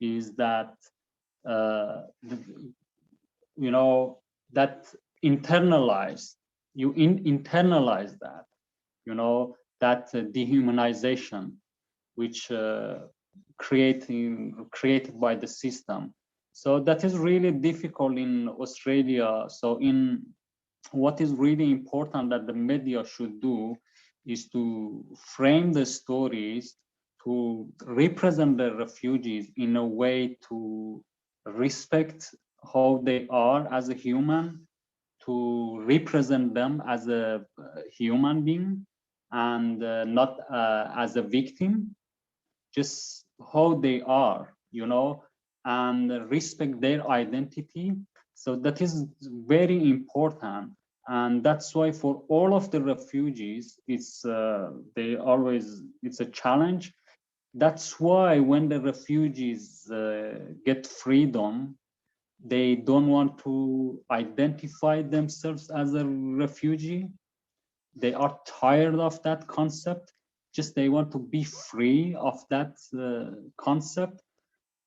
is that that internalize that, that dehumanization, which created by the system. So that is really difficult in Australia. So what is really important that the media should do is to frame the stories to represent the refugees in a way to respect how they are as a human, to represent them as a human being and not as a victim, just how they are, and respect their identity. So that is very important, and that's why for all of the refugees, it's a challenge. That's why when the refugees get freedom, they don't want to identify themselves as a refugee. They are tired of that concept. Just they want to be free of that concept,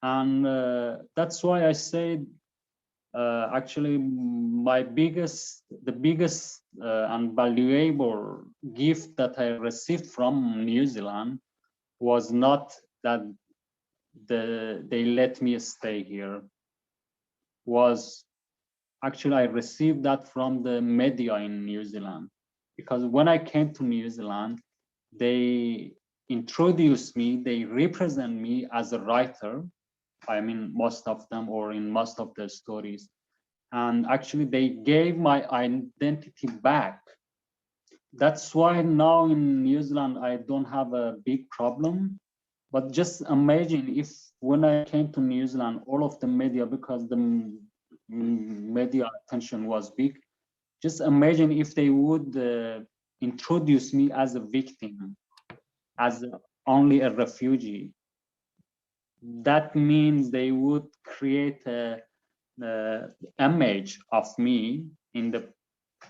and that's why I say. Actually, the biggest and valuable gift that I received from New Zealand was not that they let me stay here. Was actually I received that from the media in New Zealand, because when I came to New Zealand, they introduced me, they represent me as a writer, I mean, most of them, or in most of their stories. And actually they gave my identity back. That's why now in New Zealand, I don't have a big problem. But just imagine if when I came to New Zealand, all of the media, because the media attention was big, just imagine if they would introduce me as a victim, as only a refugee. That means they would create a image of me in the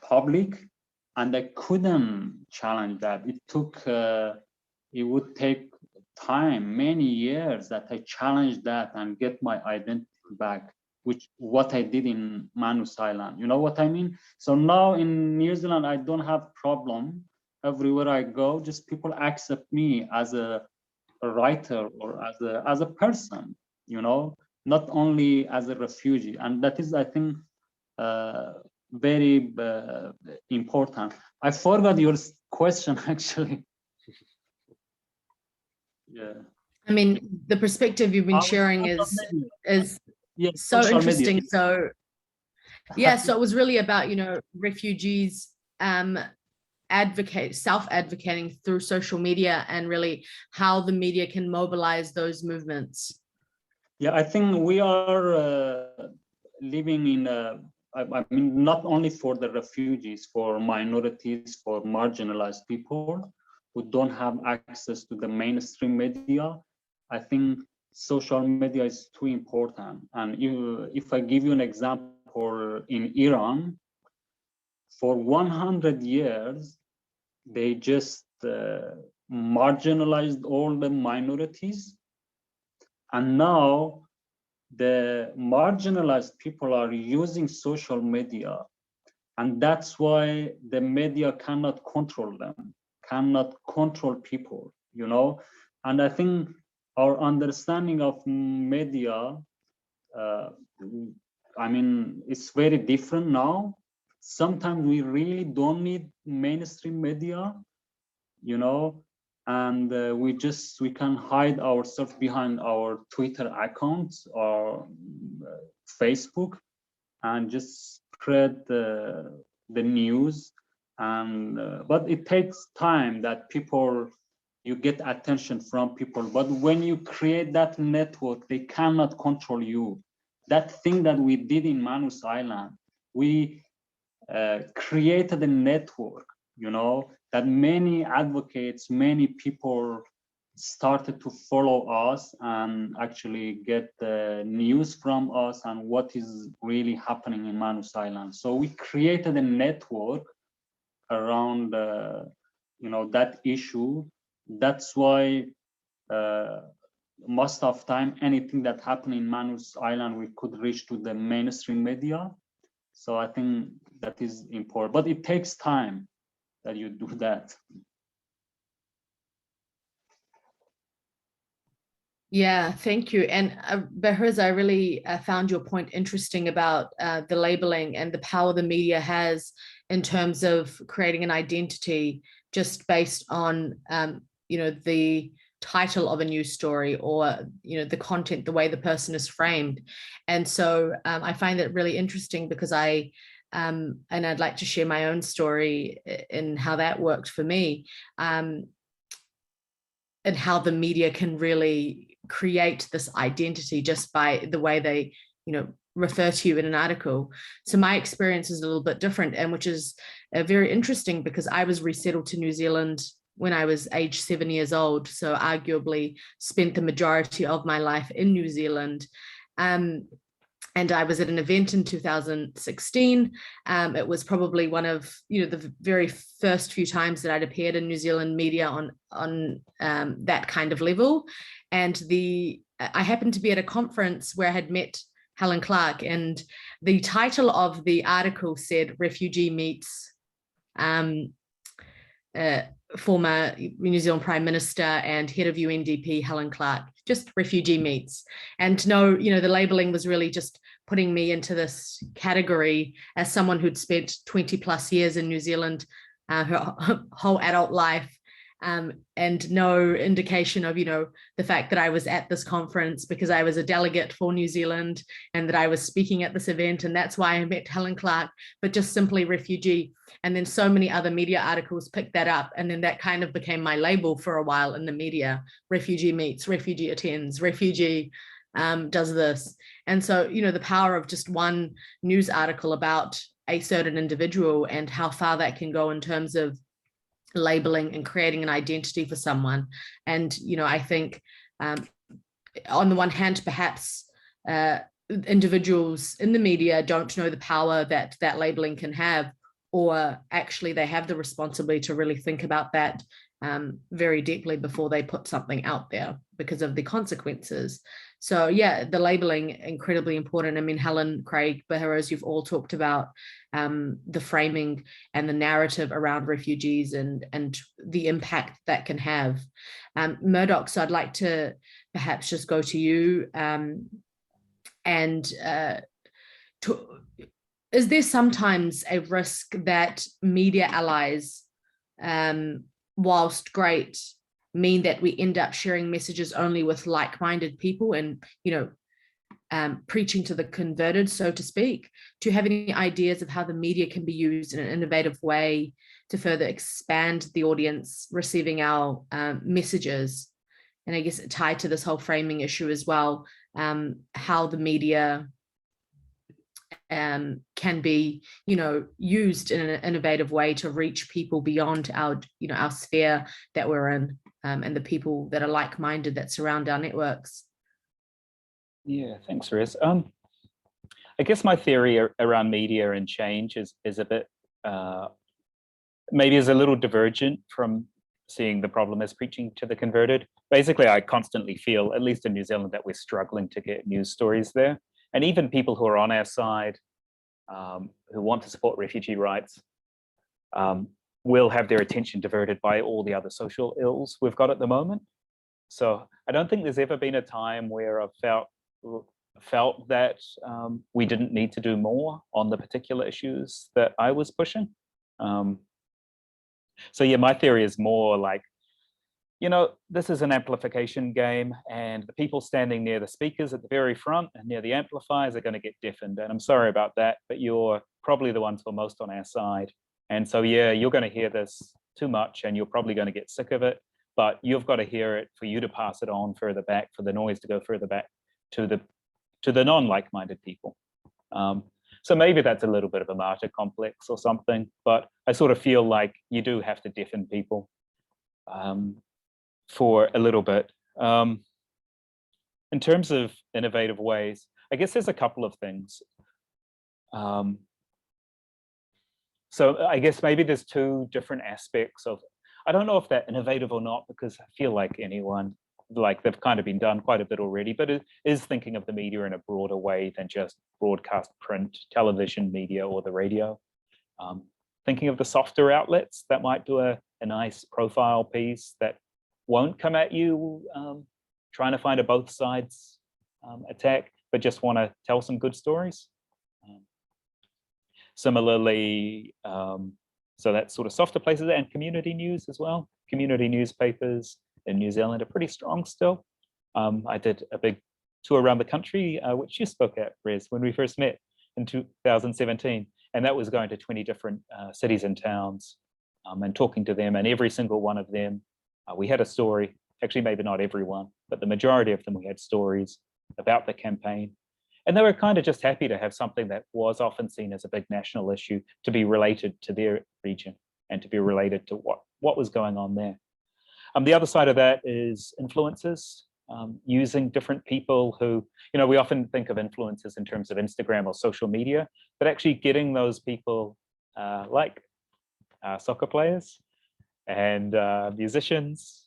public, and I couldn't challenge that. It would take time, many years, that I challenged that and get my identity back, which what I did in Manus Island. You know what I mean? So now in New Zealand, I don't have problem. Everywhere I go, just people accept me as a writer or as a person, you know, not only as a refugee. And that is, I think, very important. I forgot your question actually. Yeah. I mean, the perspective you've been sharing is so interesting. Media. So yeah, so it was really about, you know, refugees self-advocating through social media, and really how the media can mobilize those movements. Yeah, I think we are living in I mean, not only for the refugees, for minorities, for marginalized people who don't have access to the mainstream media. I think social media is too important. And if I give you an example, in Iran, for 100 years, they just marginalized all the minorities. And now the marginalized people are using social media. And that's why the media cannot control them, cannot control people, you know? And I think our understanding of media, I mean, it's very different now. Sometimes we really don't need mainstream media, you know, and we can hide ourselves behind our Twitter accounts or Facebook and just spread the news. And but it takes time that you get attention from people. But when you create that network, they cannot control you. That thing that we did in Manus Island, we created a network, you know, that many advocates, many people started to follow us and actually get the news from us and what is really happening in Manus Island. So we created a network around, you know, that issue. That's why most of time, anything that happened in Manus Island, we could reach to the mainstream media. So I think that is important, but it takes time that you do that. Yeah, thank you. And Behrouz, I really found your point interesting about the labeling and the power the media has in terms of creating an identity just based on, you know, the title of a news story, or, you know, the content, the way the person is framed. And so I find that really interesting, because and I'd like to share my own story in how that worked for me, and how the media can really create this identity just by the way they, you know, refer to you in an article. So my experience is a little bit different, and which is very interesting, because I was resettled to New Zealand when I was age 7 years old. So arguably spent the majority of my life in New Zealand. And I was at an event in 2016. It was probably one of, you know, the very first few times that I'd appeared in New Zealand media on that kind of level. And I happened to be at a conference where I had met Helen Clark, and the title of the article said "Refugee meets former New Zealand Prime Minister and head of UNDP Helen Clark," just refugee meets. And no, you know, the labeling was really just putting me into this category as someone who'd spent 20 plus years in New Zealand, her whole adult life, and no indication of, the fact that I was at this conference because I was a delegate for New Zealand and that I was speaking at this event. And that's why I met Helen Clark, but just simply refugee. And then so many other media articles picked that up. And then that kind of became my label for a while in the media: refugee meets, refugee attends, refugee does this. And so, the power of just one news article about a certain individual and how far that can go in terms of labeling and creating an identity for someone. And, I think on the one hand, perhaps individuals in the media don't know the power that that labeling can have, or actually they have the responsibility to really think about that very deeply before they put something out there because of the consequences. So yeah, the labeling, incredibly important. I mean, Helen, Craig, Behrouz, you've all talked about the framing and the narrative around refugees and the impact that can have. Murdoch, so I'd like to perhaps just go to you is there sometimes a risk that media allies, whilst great, mean that we end up sharing messages only with like-minded people and, preaching to the converted, so to speak? Do you have any ideas of how the media can be used in an innovative way to further expand the audience receiving our messages? And I guess tied to this whole framing issue as well, how the media can be, used in an innovative way to reach people beyond our, our sphere that we're in, and the people that are like-minded that surround our networks. Yeah, thanks, Riz. I guess my theory around media and change is a bit, maybe is a little divergent from seeing the problem as preaching to the converted. Basically, I constantly feel, at least in New Zealand, that we're struggling to get news stories there. And even people who are on our side, who want to support refugee rights, will have their attention diverted by all the other social ills we've got at the moment. So I don't think there's ever been a time where I've felt that we didn't need to do more on the particular issues that I was pushing. So yeah, my theory is more like, this is an amplification game, and the people standing near the speakers at the very front and near the amplifiers are going to get deafened. And I'm sorry about that, but you're probably the ones who are most on our side. And so, yeah, you're going to hear this too much and you're probably going to get sick of it, but you've got to hear it for you to pass it on further back, for the noise to go further back to the non-like-minded people. So maybe that's a little bit of a martyr complex or something, but I sort of feel like you do have to deafen people for a little bit. In terms of innovative ways, I guess there's a couple of things. So I guess maybe there's two different aspects of, I don't know if they're innovative or not, because I feel like they've kind of been done quite a bit already, but it is thinking of the media in a broader way than just broadcast print, television media, or the radio. Thinking of the softer outlets that might do a nice profile piece that won't come at you trying to find a both sides attack, but just want to tell some good stories. Similarly, so that's sort of softer places, and community news as well. Community newspapers in New Zealand are pretty strong still. I did a big tour around the country, which you spoke at, Rez, when we first met in 2017. And that was going to 20 different cities and towns and talking to them. And every single one of them, we had a story. Actually, maybe not everyone, but the majority of them, we had stories about the campaign. And they were kind of just happy to have something that was often seen as a big national issue to be related to their region and to be related to what was going on there. The other side of that is influencers, using different people who, we often think of influencers in terms of Instagram or social media, but actually getting those people like soccer players and musicians.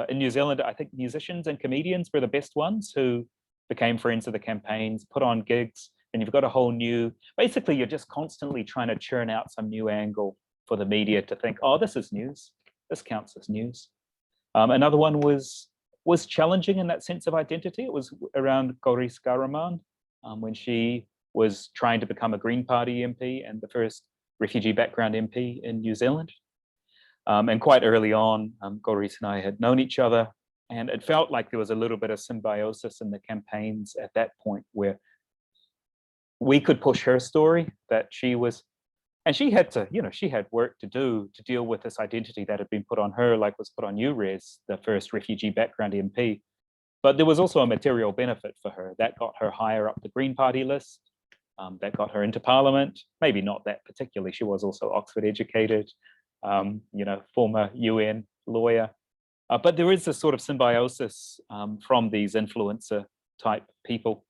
In New Zealand, I think musicians and comedians were the best ones who became friends of the campaigns, put on gigs, and you've got a whole new, basically you're just constantly trying to churn out some new angle for the media to think, oh, this is news, this counts as news. Another one was challenging in that sense of identity. It was around Goris Garaman when she was trying to become a Green Party MP and the first refugee background MP in New Zealand. And quite early on, Goris and I had known each other, and it felt like there was a little bit of symbiosis in the campaigns at that point where we could push her story that she was, and she had to, she had work to do to deal with this identity that had been put on her, like was put on you, Rez, the first refugee background MP. But there was also a material benefit for her that got her higher up the Green Party list, that got her into Parliament. Maybe not that particularly. She was also Oxford educated, former UN lawyer. But there is this sort of symbiosis from these influencer type people.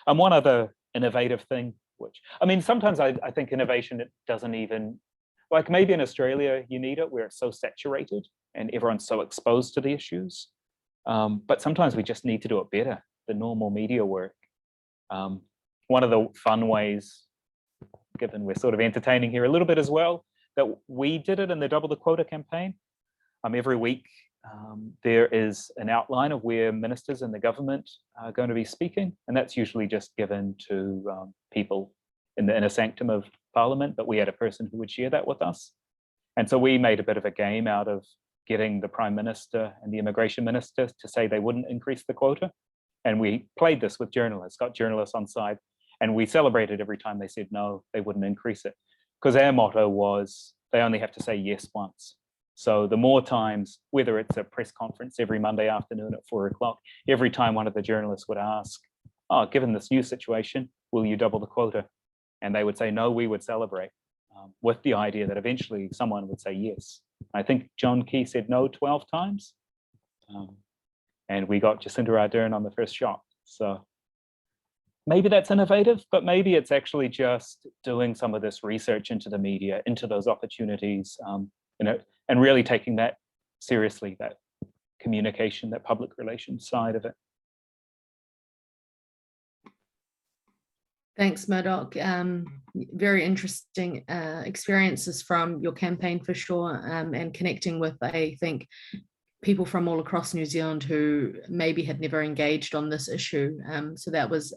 And one other innovative thing, which, I mean, sometimes I think innovation, it doesn't even, like maybe in Australia, you need it where it's so saturated and everyone's so exposed to the issues. But sometimes we just need to do it better, the normal media work. One of the fun ways, given we're sort of entertaining here a little bit as well, that we did it in the Double the Quota campaign. Every week, there is an outline of where ministers in the government are going to be speaking, and that's usually just given to people in the inner sanctum of Parliament, but we had a person who would share that with us. And so we made a bit of a game out of getting the Prime Minister and the Immigration Minister to say they wouldn't increase the quota. And we played this with journalists, got journalists on side, and we celebrated every time they said no, they wouldn't increase it. Because our motto was, they only have to say yes once. So the more times, whether it's a press conference every Monday afternoon at 4 o'clock, every time one of the journalists would ask, oh, given this new situation, will you double the quota? And they would say, no, we would celebrate, with the idea that eventually someone would say yes. I think John Key said no 12 times. And we got Jacinda Ardern on the first shot. So maybe that's innovative, but maybe it's actually just doing some of this research into the media, into those opportunities, and really taking that seriously, that communication, that public relations side of it. Thanks, Murdoch. Very interesting experiences from your campaign for sure, and connecting with, I think, people from all across New Zealand who maybe had never engaged on this issue. So that was,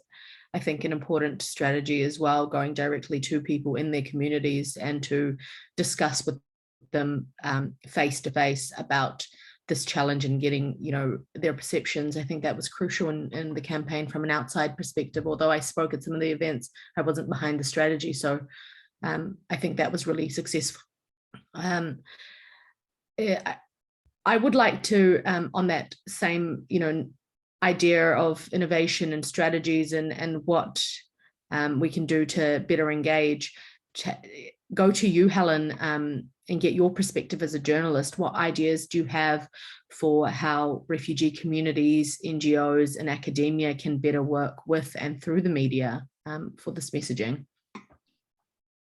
I think, an important strategy as well, going directly to people in their communities and to discuss with them face to face about this challenge and getting, their perceptions. I think that was crucial in the campaign from an outside perspective. Although I spoke at some of the events, I wasn't behind the strategy. So I think that was really successful. I would like to, on that same, idea of innovation and strategies and what we can do to better engage, go to you, Helen, and get your perspective as a journalist. What ideas do you have for how refugee communities, NGOs, and academia can better work with and through the media for this messaging?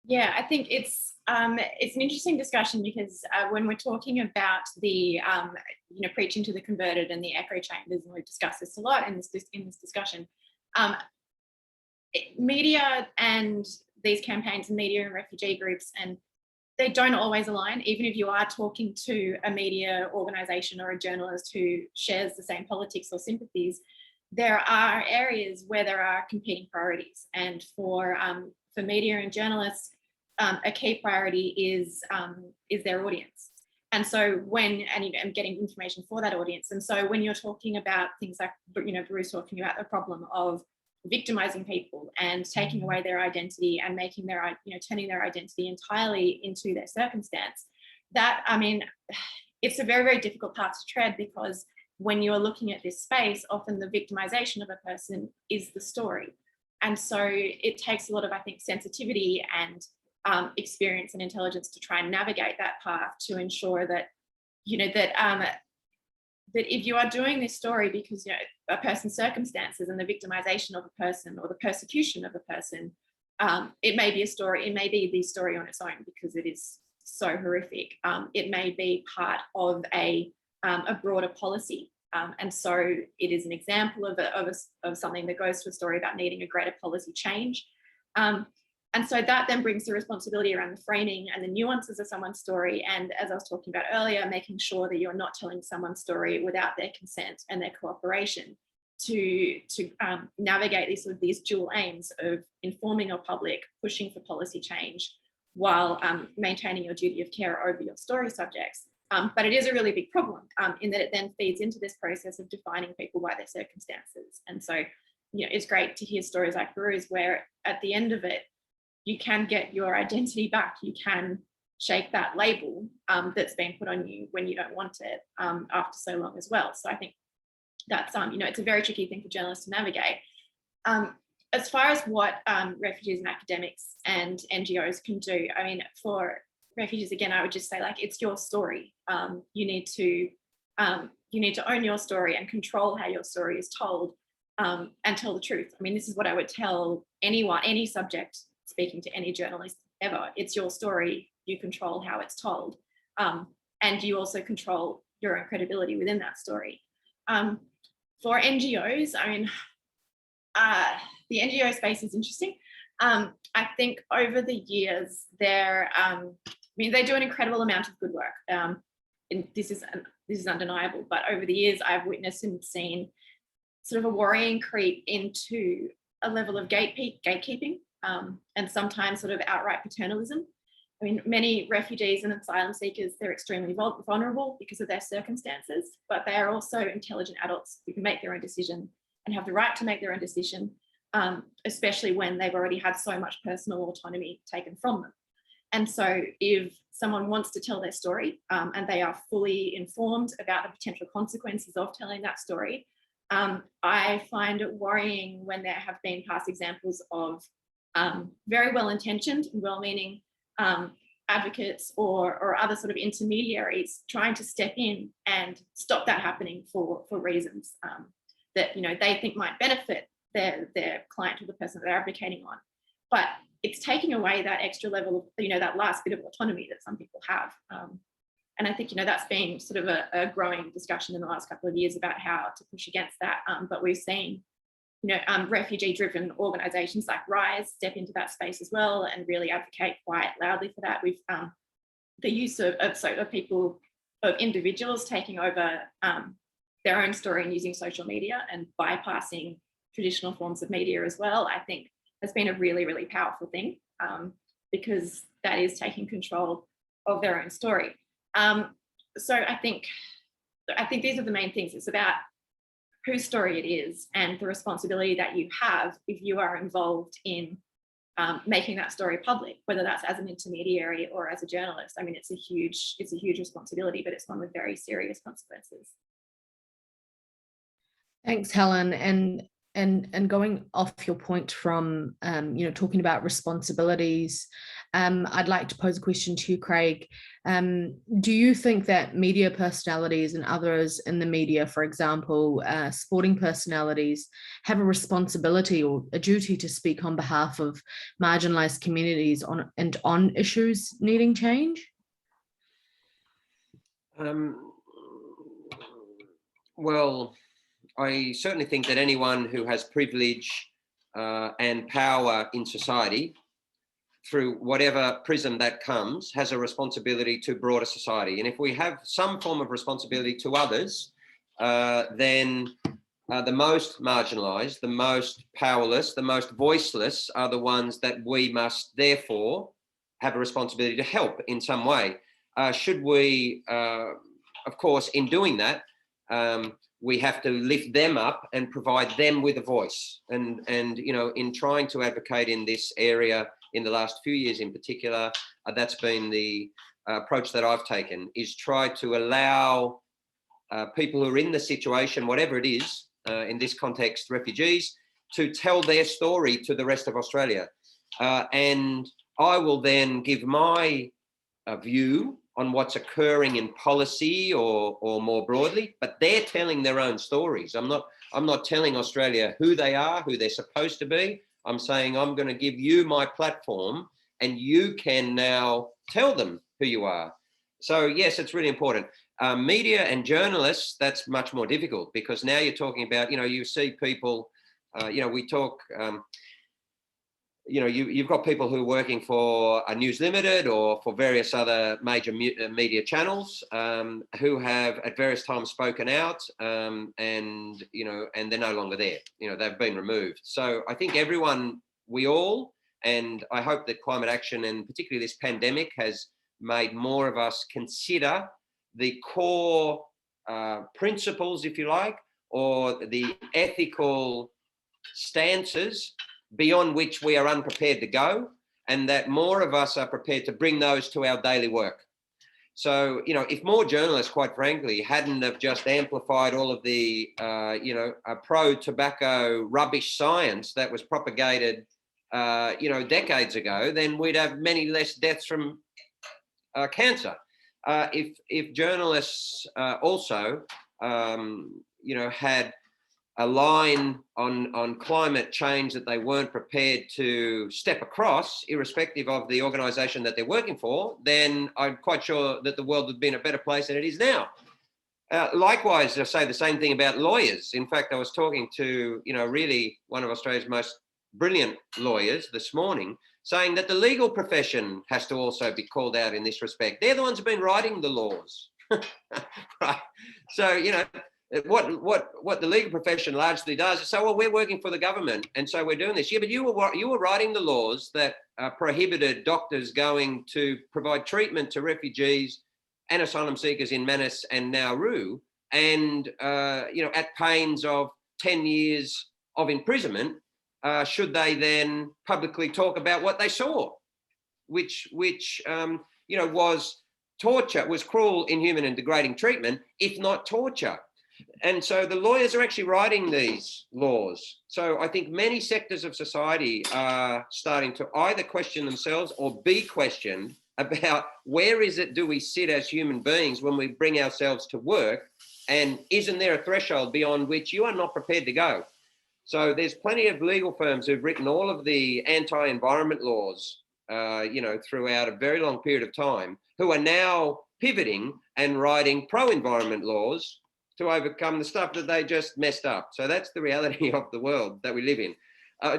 Yeah, I think it's an interesting discussion because when we're talking about the preaching to the converted and the echo chambers, and we've discussed this a lot in this discussion, media and these campaigns and media and refugee groups, and they don't always align. Even if you are talking to a media organisation or a journalist who shares the same politics or sympathies, there are areas where there are competing priorities. And for media and journalists, a key priority is their audience. And so and getting information for that audience. And so when you're talking about things like, Behrouz talking about the problem of victimizing people and taking away their identity and making turning their identity entirely into their circumstance, it's a very, very difficult path to tread, because when you're looking at this space, often the victimization of a person is the story. And so it takes a lot of, I think, sensitivity and experience and intelligence to try and navigate that path to ensure that, that if you are doing this story because a person's circumstances and the victimization of a person or the persecution of a person, it may be a story, it may be the story on its own because it is so horrific. It may be part of a broader policy. And so it is an example of something that goes to a story about needing a greater policy change. And so that then brings the responsibility around the framing and the nuances of someone's story. And as I was talking about earlier, making sure that you're not telling someone's story without their consent and their cooperation to navigate these dual aims of informing your public, pushing for policy change, while maintaining your duty of care over your story subjects. But it is a really big problem in that it then feeds into this process of defining people by their circumstances. And so, it's great to hear stories like Behrouz, where at the end of it, you can get your identity back. You can shake that label that's been put on you when you don't want it after so long as well. So I think that's, it's a very tricky thing for journalists to navigate. As far as what refugees and academics and NGOs can do, I mean, for refugees, again, I would just say, like, it's your story. You need to own your story and control how your story is told, and tell the truth. I mean, this is what I would tell anyone, any subject, speaking to any journalist ever. It's your story. You control how it's told, and you also control your own credibility within that story. For NGOs, I mean, the NGO space is interesting. I think over the years, they do an incredible amount of good work. And this is undeniable, but over the years, I've witnessed and seen sort of a worrying creep into a level of gatekeeping, and sometimes sort of outright paternalism. I mean, many refugees and asylum seekers, they're extremely vulnerable because of their circumstances, but they are also intelligent adults who can make their own decision and have the right to make their own decision, especially when they've already had so much personal autonomy taken from them. And so if someone wants to tell their story, and they are fully informed about the potential consequences of telling that story, I find it worrying when there have been past examples of very well-intentioned and well-meaning advocates or other sort of intermediaries trying to step in and stop that happening for reasons that they think might benefit their client or the person that they're advocating on. But it's taking away that extra level of, that last bit of autonomy that some people have. And I think, that's been sort of a growing discussion in the last couple of years about how to push against that. But we've seen, refugee-driven organisations like RISE step into that space as well and really advocate quite loudly for that. We've the use of individuals taking over their own story and using social media and bypassing traditional forms of media as well, I think has been a really, really powerful thing, because that is taking control of their own story. So I think these are the main things. It's about whose story it is and the responsibility that you have if you are involved in making that story public, whether that's as an intermediary or as a journalist. I mean, it's a huge responsibility, but it's one with very serious consequences. Thanks, Helen. And going off your point from, talking about responsibilities, I'd like to pose a question to you, Craig. Do you think that media personalities and others in the media, for example, sporting personalities, have a responsibility or a duty to speak on behalf of marginalised communities on issues needing change? Well, I certainly think that anyone who has privilege and power in society, through whatever prism that comes, has a responsibility to broader society. And if we have some form of responsibility to others, then the most marginalised, the most powerless, the most voiceless are the ones that we must therefore have a responsibility to help in some way. Should we, of course, in doing that, we have to lift them up and provide them with a voice. And in trying to advocate in this area in the last few years in particular, that's been the approach that I've taken, is try to allow people who are in the situation, whatever it is, in this context, refugees, to tell their story to the rest of Australia. And I will then give my view on what's occurring in policy or more broadly, but they're telling their own stories. I'm not telling Australia who they are, who they're supposed to be. I'm saying I'm going to give you my platform and you can now tell them who you are. So yes, it's really important. Media and journalists, that's much more difficult, because now you're talking about, you see people, we talk, you've got people who are working for News Limited or for various other major media channels who have at various times spoken out, and they're no longer there. They've been removed. So I think we all, and I hope that climate action and particularly this pandemic has made more of us consider the core principles, if you like, or the ethical stances beyond which we are unprepared to go, and that more of us are prepared to bring those to our daily work. So, you know, if more journalists, quite frankly, hadn't have just amplified all of the, pro-tobacco rubbish science that was propagated, decades ago, then we'd have many less deaths from cancer. If journalists also, had a line on climate change that they weren't prepared to step across, irrespective of the organisation that they're working for, then I'm quite sure that the world would be in a better place than it is now. Likewise, I say the same thing about lawyers. In fact, I was talking to, really one of Australia's most brilliant lawyers this morning, saying that the legal profession has to also be called out in this respect. They're the ones who've been writing the laws, right? So, what the legal profession largely does is say, well, we're working for the government, and so we're doing this. Yeah, but you were writing the laws that prohibited doctors going to provide treatment to refugees and asylum seekers in Manus and Nauru, and at pains of 10 years of imprisonment, should they then publicly talk about what they saw, which was torture, was cruel, inhuman, and degrading treatment, if not torture. And so the lawyers are actually writing these laws. So I think many sectors of society are starting to either question themselves or be questioned about where is it do we sit as human beings when we bring ourselves to work, and isn't there a threshold beyond which you are not prepared to go? So there's plenty of legal firms who've written all of the anti-environment laws, throughout a very long period of time, who are now pivoting and writing pro-environment laws to overcome the stuff that they just messed up. So that's the reality of the world that we live in.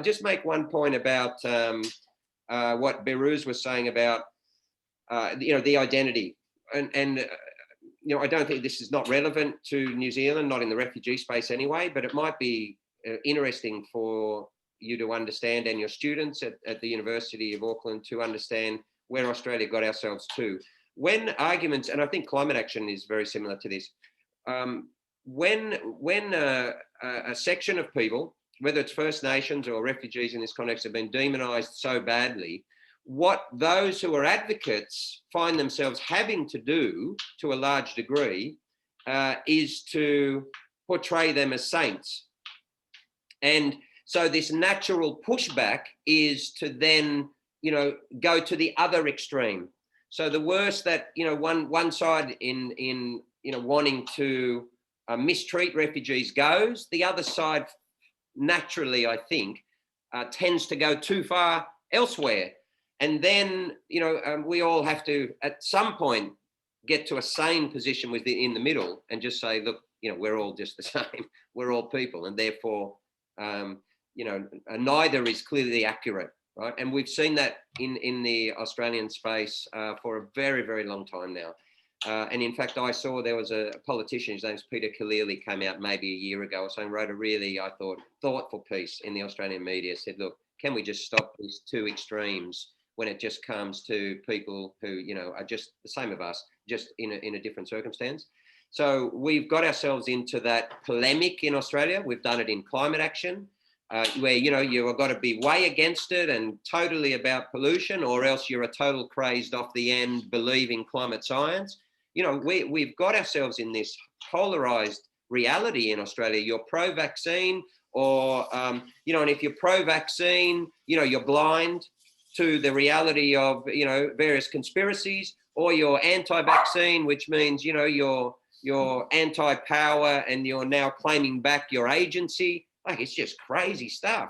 Just make one point about what Behrouz was saying about, the identity. And I don't think this is not relevant to New Zealand, not in the refugee space anyway, but it might be interesting for you to understand, and your students at the University of Auckland to understand where Australia got ourselves to. When arguments, and I think climate action is very similar to this, when a section of people, whether it's First Nations or refugees in this context, have been demonised so badly, what those who are advocates find themselves having to do, to a large degree, is to portray them as saints. And so this natural pushback is to then, go to the other extreme. So the worse that, one side in wanting to mistreat refugees goes, the other side naturally, I think, tends to go too far elsewhere. And then, we all have to, at some point, get to a sane position in the middle and just say, look, we're all just the same. We're all people, and therefore, neither is clearly accurate, right? And we've seen that in the Australian space for a very, very long time now. And in fact, I saw there was a politician, his name's Peter Khalili, came out maybe a year ago or so and wrote a really, I thought, thoughtful piece in the Australian media, said, look, can we just stop these two extremes when it just comes to people who, are just the same of us, just in a different circumstance. So we've got ourselves into that polemic in Australia. We've done it in climate action, where, you've got to be way against it and totally about pollution, or else you're a total crazed off the end believing climate science. We've got ourselves in this polarized reality in Australia. You're pro-vaccine, or, and if you're pro-vaccine, you're blind to the reality of, various conspiracies, or you're anti-vaccine, which means, you're anti-power and you're now claiming back your agency. Like, it's just crazy stuff.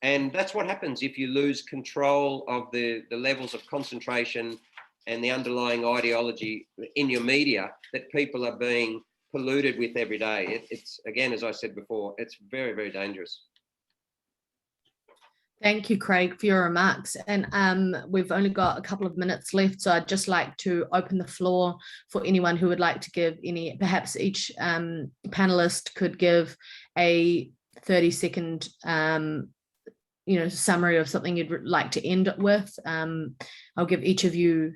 And that's what happens if you lose control of the levels of concentration and the underlying ideology in your media that people are being polluted with every day. It's, again, as I said before, it's very, very dangerous. Thank you, Craig, for your remarks. And we've only got a couple of minutes left, so I'd just like to open the floor for anyone who would like to give any, perhaps each panelist could give a 30-second summary of something you'd like to end with. I'll give each of you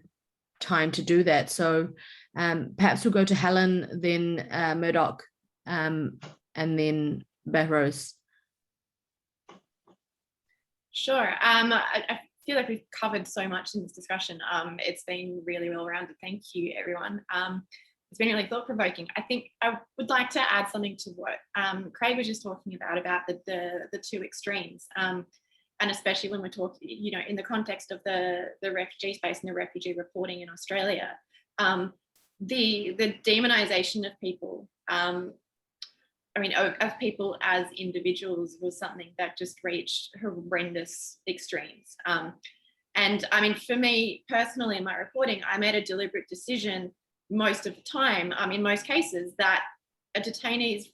time to do that. So Perhaps we'll go to Helen, then Murdoch, and then Behrouz. Sure. I feel like we've covered so much in this discussion. It's been really well-rounded. Thank you, everyone. It's been really thought-provoking. I think I would like to add something to what Craig was just talking about the two extremes. And especially when we're talking, you know, in the context of the refugee space and the refugee reporting in Australia, the demonization of people, of people as individuals was something that just reached horrendous extremes. And I mean, for me personally, in my reporting, I made a deliberate decision most of the time, in most cases, that a detainee's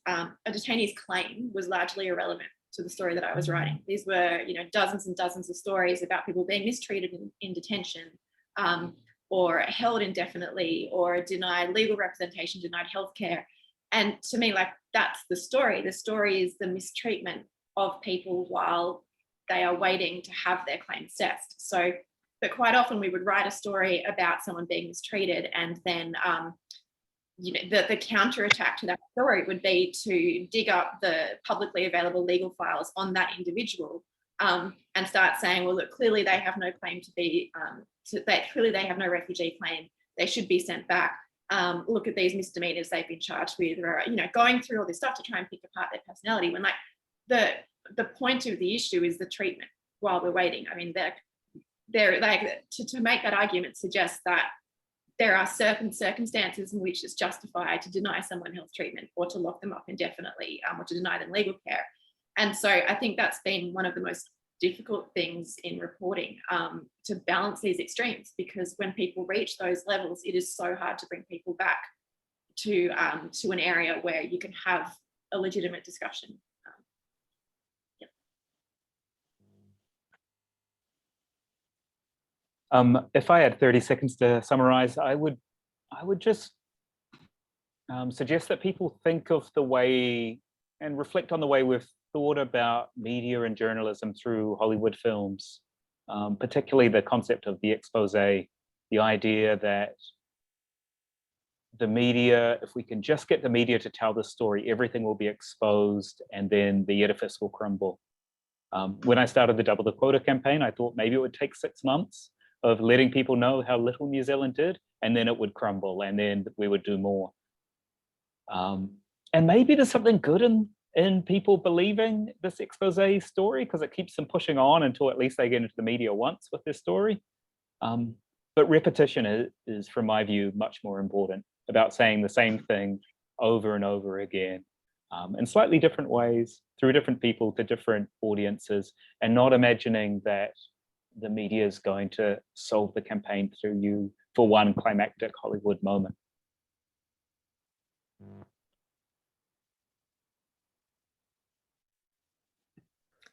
claim was largely irrelevant to the story that I was writing. These were, you know, dozens and dozens of stories about people being mistreated in detention, or held indefinitely, or denied legal representation, denied healthcare. And to me, like, that's the story. The story is the mistreatment of people while they are waiting to have their claim assessed. So, but quite often we would write a story about someone being mistreated, and then you know, the counterattack to that story would be to dig up the publicly available legal files on that individual, and start saying, well, look, clearly they have no claim to be, clearly they have no refugee claim. They should be sent back. Look at these misdemeanors they've been charged with, or, you know, going through all this stuff to try and pick apart their personality, when, like, the point of the issue is the treatment while we're waiting. I mean, they're like, to make that argument suggests that there are certain circumstances in which it's justified to deny someone health treatment, or to lock them up indefinitely, or to deny them legal care. And so I think that's been one of the most difficult things in reporting, to balance these extremes, because when people reach those levels, it is so hard to bring people back to an area where you can have a legitimate discussion. If I had 30 seconds to summarize, I would just suggest that people think of the way and reflect on the way we've thought about media and journalism through Hollywood films, particularly the concept of the expose, the idea that the media, if we can just get the media to tell the story, everything will be exposed and then the edifice will crumble. When I started the Double the Quota campaign, I thought maybe it would take 6 months of letting people know how little New Zealand did, and then it would crumble, and then we would do more. And maybe there's something good in people believing this expose story, because it keeps them pushing on until at least they get into the media once with their story. But repetition is, from my view, much more important, about saying the same thing over and over again, in slightly different ways, through different people to different audiences, and not imagining that the media is going to solve the campaign through you for one climactic Hollywood moment.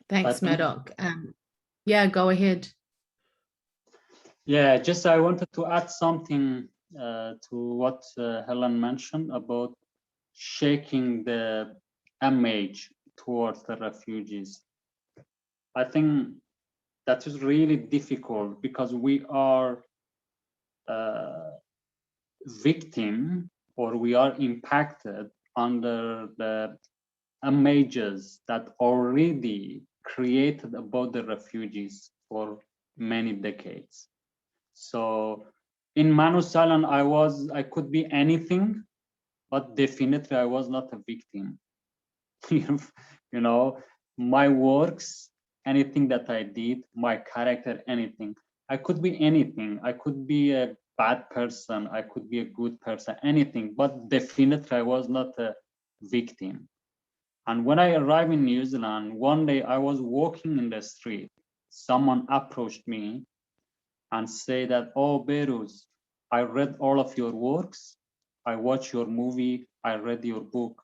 Thanks, Murdoch. Yeah, go ahead. Yeah, just I wanted to add something to what Helen mentioned about shaking the image towards the refugees. I think that is really difficult, because we are victim, or we are impacted under the images that already created about the refugees for many decades. So in Manus Island, I could be anything, but definitely I was not a victim. You know, my works, anything that I did, my character, anything. I could be anything. I could be a bad person. I could be a good person, anything, but definitely I was not a victim. And when I arrived in New Zealand, one day I was walking in the street. Someone approached me and said that, oh, Behrouz, I read all of your works. I watched your movie. I read your book.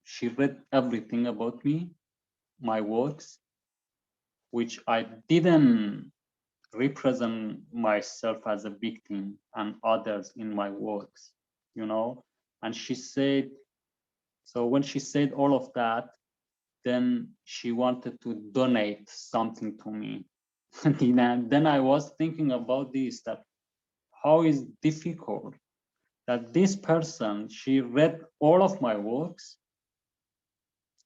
She read everything about me, my works, which I didn't represent myself as a victim and others in my works, you know? And she said, so when she said all of that, then she wanted to donate something to me. And then I was thinking about this, that how is difficult that this person, she read all of my works,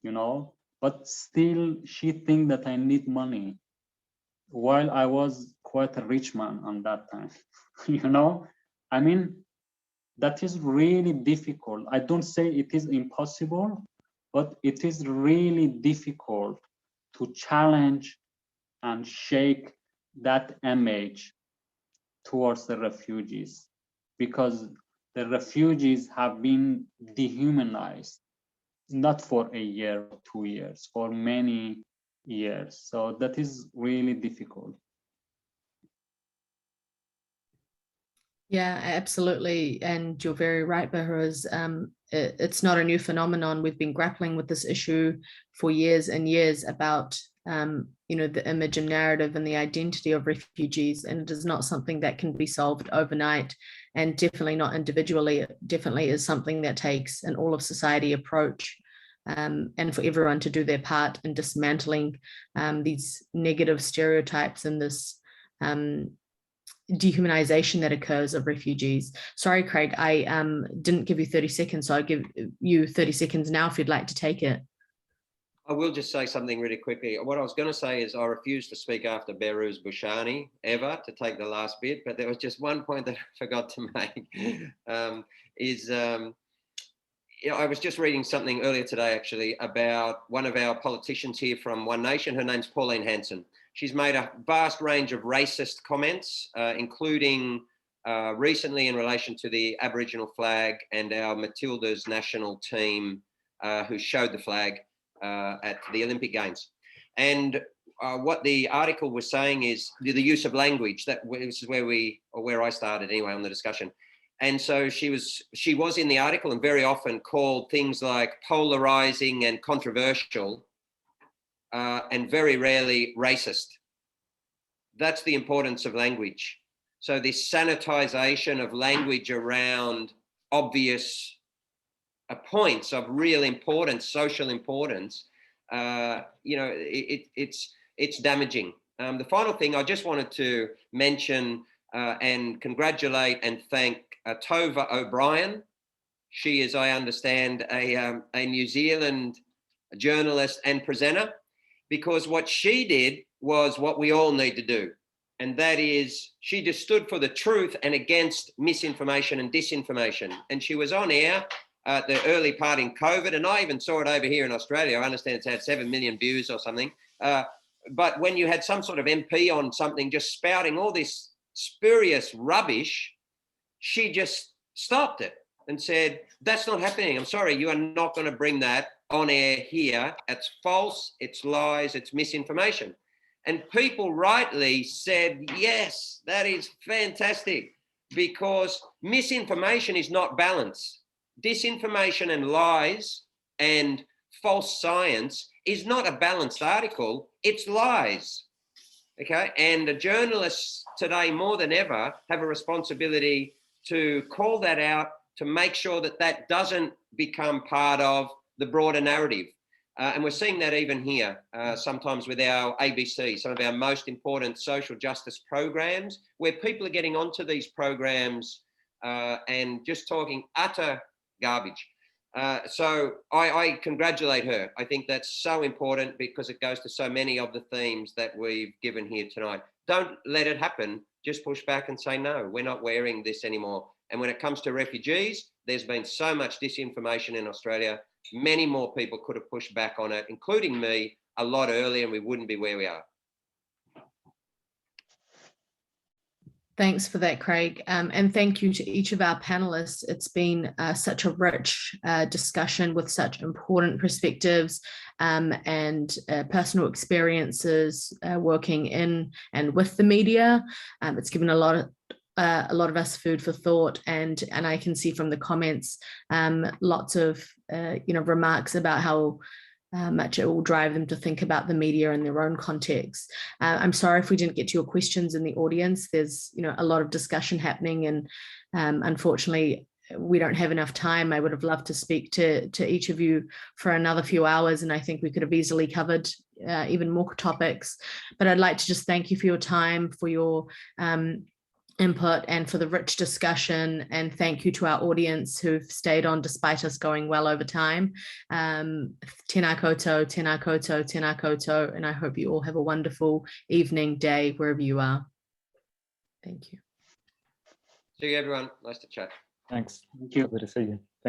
you know, but still she think that I need money, while I was quite a rich man on that time. You know, I mean, that is really difficult. I don't say it is impossible, but it is really difficult to challenge and shake that image towards the refugees, because the refugees have been dehumanized, not for a year or 2 years, for many years. So that is really difficult. Yeah, absolutely. And you're very right, Behrouz. It's not a new phenomenon. We've been grappling with this issue for years and years about, the image and narrative and the identity of refugees. And it is not something that can be solved overnight, and definitely not individually. It definitely is something that takes an all of society approach, and for everyone to do their part in dismantling these negative stereotypes and this dehumanization that occurs of refugees. Sorry, Craig, I didn't give you 30 seconds, so I'll give you 30 seconds now if you'd like to take it. I will just say something really quickly. What I was going to say is I refuse to speak after Behrouz Boochani ever, to take the last bit, but there was just one point that I forgot to make. I was just reading something earlier today, actually, about one of our politicians here from One Nation. Her name's Pauline Hanson. She's made a vast range of racist comments, including recently in relation to the Aboriginal flag and our Matildas national team who showed the flag at the Olympic Games. And what the article was saying is the use of language. This is where I started anyway on the discussion. And so she was in the article and very often called things like polarizing and controversial, and very rarely racist. That's the importance of language. So this sanitization of language around obvious points of real importance, social importance, it's damaging. The final thing I just wanted to mention and congratulate and thank Tova O'Brien. She is, I understand, a New Zealand journalist and presenter, because what she did was what we all need to do. And that is, she just stood for the truth and against misinformation and disinformation. And she was on air at the early part in COVID, and I even saw it over here in Australia. I understand it's had 7 million views or something. But when you had some sort of MP on something just spouting all this spurious rubbish, she just stopped it and said, that's not happening. I'm sorry, you are not going to bring that on air here. It's false, it's lies, it's misinformation. And people rightly said, yes, that is fantastic, because misinformation is not balance. Disinformation and lies and false science is not a balanced article, it's lies. Okay, and the journalists today more than ever have a responsibility to call that out, to make sure that that doesn't become part of the broader narrative. And we're seeing that even here, sometimes with our ABC, some of our most important social justice programs, where people are getting onto these programs and just talking utter garbage. So I congratulate her. I think that's so important, because it goes to so many of the themes that we've given here tonight. Don't let it happen. Just push back and say, no, we're not wearing this anymore. And when it comes to refugees, there's been so much disinformation in Australia. Many more people could have pushed back on it, including me, a lot earlier, and we wouldn't be where we are. Thanks for that, Craig. And thank you to each of our panelists. It's been such a rich discussion with such important perspectives and personal experiences working in and with the media. It's given a lot of us food for thought, and I can see from the comments lots of remarks about how much it will drive them to think about the media in their own context. I'm sorry if we didn't get to your questions in the audience. There's a lot of discussion happening, and unfortunately we don't have enough time. I would have loved to speak to each of you for another few hours, and I think we could have easily covered even more topics. But I'd like to just thank you for your time, for your input and for the rich discussion. And thank you to our audience who've stayed on despite us going well over time. Tēnā koutou, tēnā koutou, tēnā koutou. And I hope you all have a wonderful evening, day, wherever you are. Thank you. See you, everyone. Nice to chat. Thanks. Thank you. Lovely to see you.